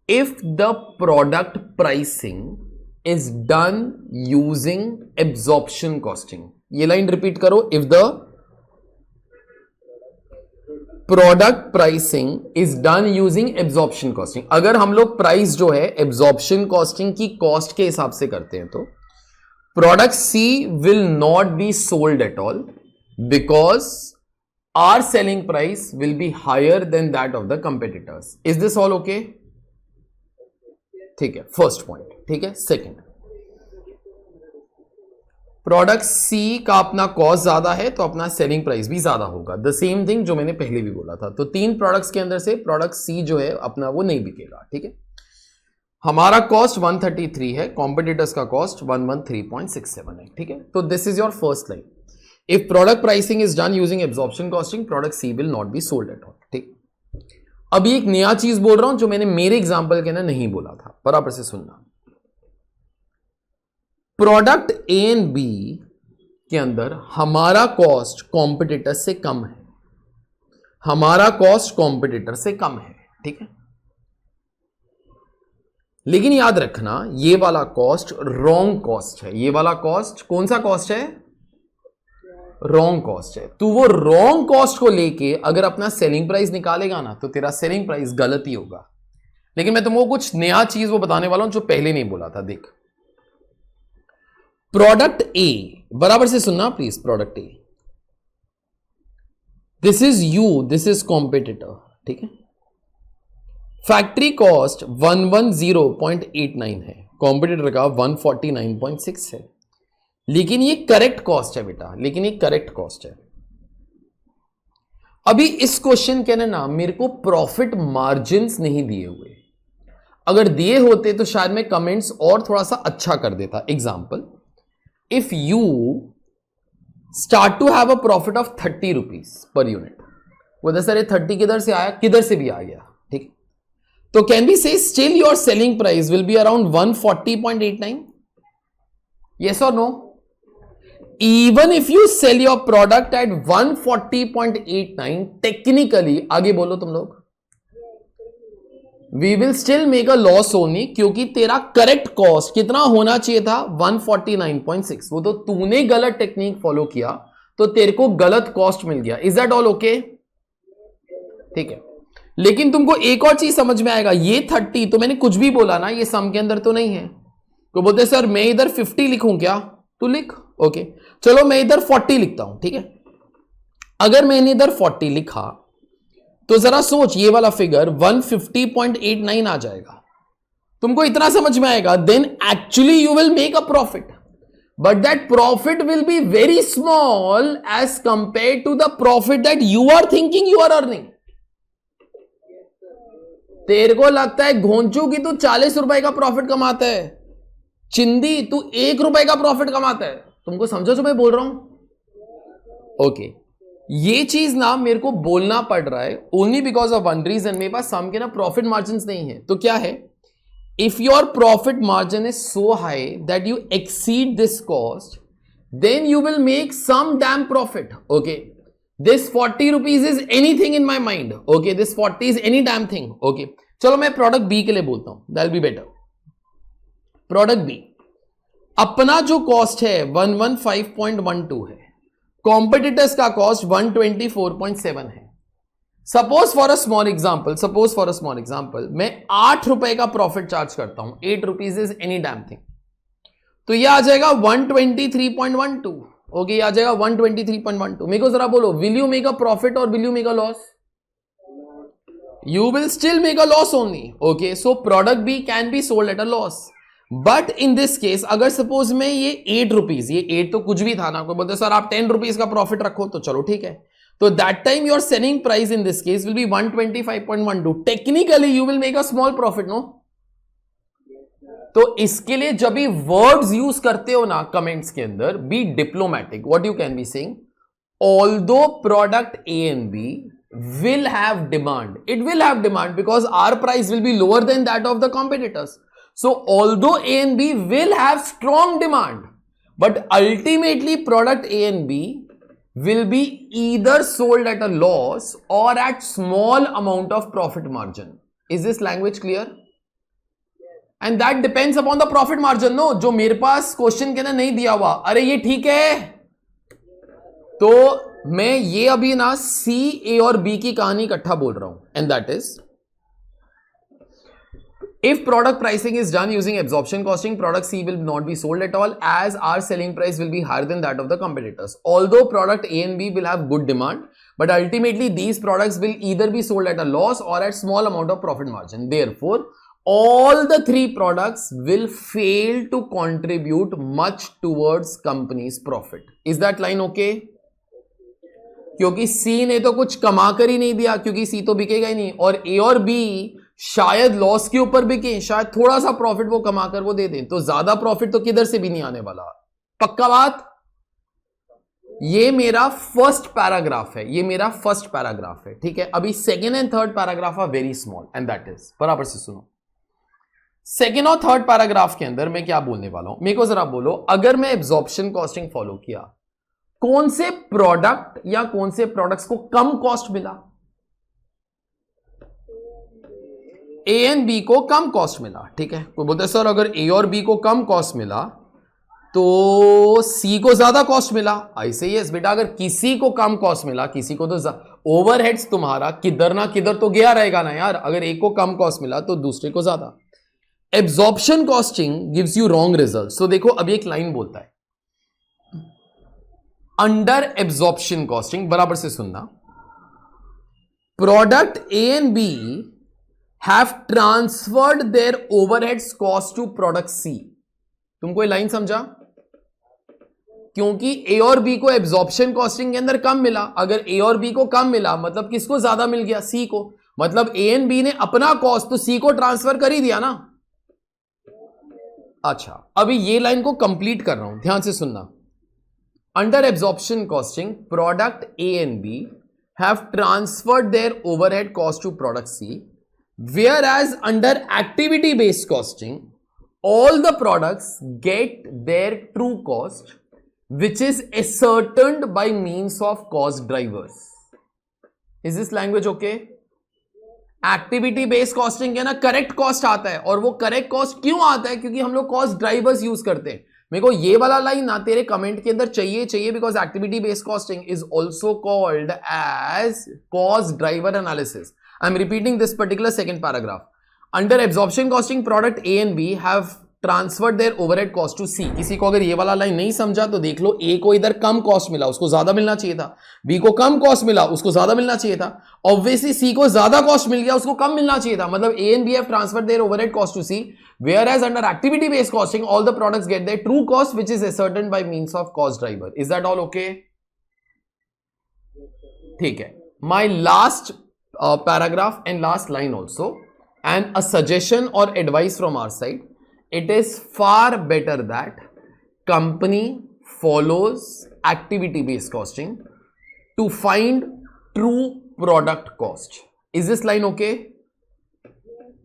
if the product pricing is done using absorption costing. ये लाइन रिपीट करो, if the product pricing is done using absorption costing. अगर हम लोग प्राइस जो है एब्जॉर्प्शन कॉस्टिंग की कॉस्ट के हिसाब से करते हैं तो product C will not be sold at all because our selling price will be higher than that of the competitors. Is this all okay? ठीक है, फर्स्ट पॉइंट। ठीक है, सेकेंड, प्रोडक्ट सी का अपना कॉस्ट ज्यादा है तो अपना सेलिंग प्राइस भी ज्यादा होगा। द सेम थिंग जो मैंने पहले भी बोला था। तो तीन प्रोडक्ट्स के अंदर से प्रोडक्ट सी जो है अपना वो नहीं बिकेगा। ठीक है, हमारा कॉस्ट 133 है, कॉम्पिटिटर्स का कॉस्ट 113.67 है। ठीक है, तो this is your first line. If product pricing is done using absorption costing product C will not be sold at all. ठीक, अभी एक नया चीज बोल रहा हूं जो मैंने मेरे एग्जांपल के अंदर नहीं बोला था, बराबर से सुनना। प्रोडक्ट ए एंड बी के अंदर हमारा कॉस्ट कॉम्पिटिटर से कम है, हमारा कॉस्ट कॉम्पिटिटर से कम है, ठीक है। लेकिन याद रखना ये वाला कॉस्ट रॉन्ग कॉस्ट है, ये वाला कॉस्ट कौन सा कॉस्ट है, रॉन्ग कॉस्ट है। तो वो रॉन्ग कॉस्ट को लेके अगर अपना सेलिंग प्राइस निकालेगा ना तो तेरा सेलिंग प्राइस गलत ही होगा। लेकिन मैं तुमको कुछ नया चीज वो बताने वाला हूं जो पहले नहीं बोला था। देख, प्रोडक्ट ए, बराबर से सुनना please, product A, this is you, this is competitor, ठीक है। फैक्ट्री कॉस्ट 110.89 है, कॉम्पिटिटर का 149.6 है। लेकिन ये करेक्ट कॉस्ट है बेटा, लेकिन ये करेक्ट कॉस्ट है। अभी इस क्वेश्चन के ना मेरे को प्रॉफिट मार्जिन्स नहीं दिए हुए, अगर दिए होते तो शायद मैं कमेंट्स और थोड़ा सा अच्छा कर देता। Example, if you start to have a profit of 30 rupees per unit, वो सर ये 30 किधर से आया, किधर से भी आ गया, ठीक। तो कैन बी से still your selling price will be around 140.89, yes or no? Even if you sell your product at 140.89, technically, आगे बोलो तुम लोग, we will still make a loss only, क्योंकि तेरा करेक्ट कॉस्ट कितना होना चाहिए था 149.6, वो तो तूने गलत टेक्निक फॉलो किया तो तेरे को गलत कॉस्ट मिल गया। Is that all okay? ठीक है। लेकिन तुमको एक और चीज समझ में आएगा, ये 30 तो मैंने कुछ भी बोला ना, ये सम के अंदर तो नहीं है। तो बोलते सर मैं इधर 50 लिखूं क्या? तो लिख, ओके चलो मैं इधर 40 लिखता हूं, ठीक है। अगर मैंने इधर 40 लिखा तो जरा सोच, ये वाला फिगर 150.89 आ जाएगा। तुमको इतना समझ में आएगा, then actually you will make a profit, but that profit will be very small as compare to the profit that you are thinking you are earning. तेरे को लगता है घोंचू की तू 40 रुपए का प्रॉफिट कमाता है, चिंदी तू 1 रुपए का प्रॉफिट कमाता है। तुमको समझो जो मैं बोल रहा हूं? ओके, ये चीज ना मेरे को बोलना पड़ रहा है only because of one reason, मेरे पास सम के ना प्रॉफिट मार्जिन नहीं है। तो क्या है, if your profit margin is so high that you exceed this cost, then you will make some damn profit. Okay, this 40 rupees is anything in my mind, okay, this 40 is any damn thing, okay। चलो मैं product B के लिए बोलता हूं, that'll be better। Product B अपना जो cost है 115.12 है, कॉम्पिटिटर्स का कॉस्ट 124.7 है। Suppose for a small example, मैं 8 रुपए का प्रॉफिट चार्ज करता हूं, 8 rupees is any damn thing, तो यह आ जाएगा 123.12, ओके, आ जाएगा 123.12। मेरे को जरा बोलो, will you make a profit और will you make a loss? You will still make a loss only, okay. So product B can be sold at a loss, but in this case अगर suppose में ये 8 rupees, ये 8 तो कुछ भी था ना, कोई बोलते सर आप 10 रुपीज का प्रॉफिट रखो, तो चलो ठीक है, तो that time your selling price in this case will be 125.12। Technically you will make a small profit, no? तो इसके लिए जब भी वर्ड्स यूज करते हो ना कमेंट्स के अंदर, be diplomatic. What you can be saying, although product A and B will have demand, it will have demand because our price will be lower than that of the competitors. So although A and B will have strong demand, but ultimately product A and B will be either sold at a loss or at small amount of profit margin. Is this language clear? And that depends upon the profit margin, no? जो मेरे पास question के अंदर नहीं दिया हुआ, अरे ये ठीक है, तो मैं ये अभी ना सी, ए और बी की कहानी इकट्ठा बोल रहा हूं, and that is if product pricing is done using absorption costing, product C will not be sold at all as our selling price will be higher than that of the competitors. Although product A and B will have good demand, but ultimately these products will either be sold at a loss or at small amount of profit margin. Therefore all the three products will fail to contribute much towards company's profit. Is that line okay? क्योंकि सी ने तो कुछ कमा कर ही नहीं दिया, क्योंकि सी तो बिकेगा ही नहीं, और ए और बी शायद लॉस के ऊपर बिके, शायद थोड़ा सा प्रॉफिट वो कमा कर वो दे दें, तो ज्यादा प्रॉफिट तो किधर से भी नहीं आने वाला। पक्का बात? ये मेरा फर्स्ट पैराग्राफ है, ये मेरा फर्स्ट पैराग्राफ है, ठीक है। अभी second and third paragraph are very small, and that is, बराबर से सुनो। सेकेंड और थर्ड पैराग्राफ के अंदर मैं क्या बोलने वाला हूं, मेरे को जरा बोलो, अगर मैं एब्जॉर्प्शन कॉस्टिंग फॉलो किया कौन से प्रोडक्ट या कौन से प्रोडक्ट्स को कम कॉस्ट मिला? ए एंड बी को कम कॉस्ट मिला, ठीक है। कोई बोलते सर अगर ए और बी को कम कॉस्ट मिला तो सी को ज्यादा कॉस्ट मिला। ऐसे ही बेटा, अगर किसी को कम कॉस्ट मिला, किसी को तो ओवरहेड्स तुम्हारा किधर ना किधर तो गया रहेगा ना यार। अगर एक को कम कॉस्ट मिला तो दूसरे को ज्यादा। Absorption costing gives you wrong result. So देखो अभी एक लाइन बोलता है, अंडर एब्जॉर्प्शन कॉस्टिंग, बराबर से सुनना, product A and B have transferred their overheads cost to product C. तुमको ये लाइन समझा? क्योंकि ए और बी को एब्जॉर्प्शन कॉस्टिंग के अंदर कम मिला। अगर ए और बी को कम मिला मतलब किसको ज्यादा मिल गया? सी को। मतलब ए एंड बी ने अपना कॉस्ट तो सी को ट्रांसफर कर ही दिया ना। अच्छा, अभी ये लाइन को कंप्लीट कर रहा हूं, ध्यान से सुनना। Under absorption costing product A and B have transferred their overhead cost to product C, whereas under activity based costing all the products get their true cost which is ascertained by means of cost drivers. Is this language okay? Activity based costing है ना, correct cost आता है। और वो correct cost क्यों आता है? क्योंकि हम लोग कॉस्ट ड्राइवर्स यूज करते हैं। मेरे को ये वाला लाइन ना तेरे कमेंट के अंदर चाहिए because activity based costing is also called as cost driver analysis. I am repeating this particular second paragraph. Under absorption costing product A and B have transferred their overhead cost to C. किसी को अगर ये वाला line नहीं समझा तो देख लो, ए को इधर कम कॉस्ट मिला, उसको ज्यादा मिलना चाहिए था। बी को कम कॉस्ट मिला, उसको ज्यादा मिलना चाहिए था। ऑब्वियसली सी को ज्यादा कॉस्ट मिल गया, उसको कम मिलना चाहिए था। मतलब A and B have transferred their overhead cost to C, whereas under activity based costing all the products get their true cost which is ascertained by means of cost driver. Is that all okay? ठीक है। My last paragraph and last line also, and a suggestion or advice from our side. It is far better that company follows activity based costing to find true product cost. Is this line okay?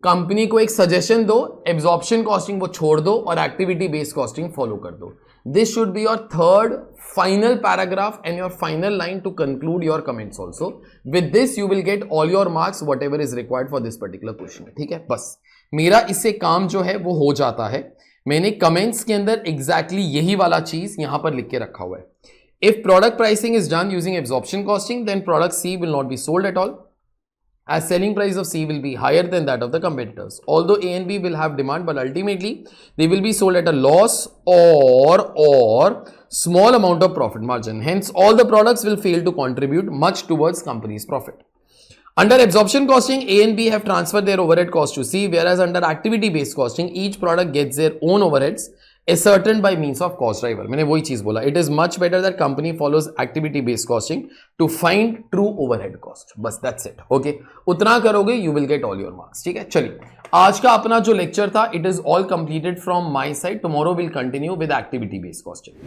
Company को एक suggestion दो, absorption costing वो छोड़ दो और activity based costing follow कर दो। This should be your third final paragraph and your final line to conclude your comments also. With this you will get all your marks whatever is required for this particular question. ठीक है, बस मेरा इससे काम जो है वो हो जाता है। मैंने कमेंट्स के अंदर एग्जैक्टली यही वाला चीज यहां पर लिख के रखा हुआ है। If product pricing is done using absorption costing then product C will not be sold at all, as selling price of C will be higher than that of the competitors. Although A and B will have demand, but ultimately they will be sold at a loss or small amount of profit margin. Hence, all the products will fail to contribute much towards company's profit. Under absorption costing, A and B have transferred their overhead cost to C, whereas under activity-based costing, each product gets their own overheads ascertained by means of cost driver. मैंने वही चीज बोला, it is much better that company follows activity based costing to find true overhead cost. बस that's it. Okay, उतना करोगे you will get all your marks. ठीक है, चलिए आज का अपना जो लेक्चर था it is all completed from my side. Tomorrow we'll continue with activity based costing.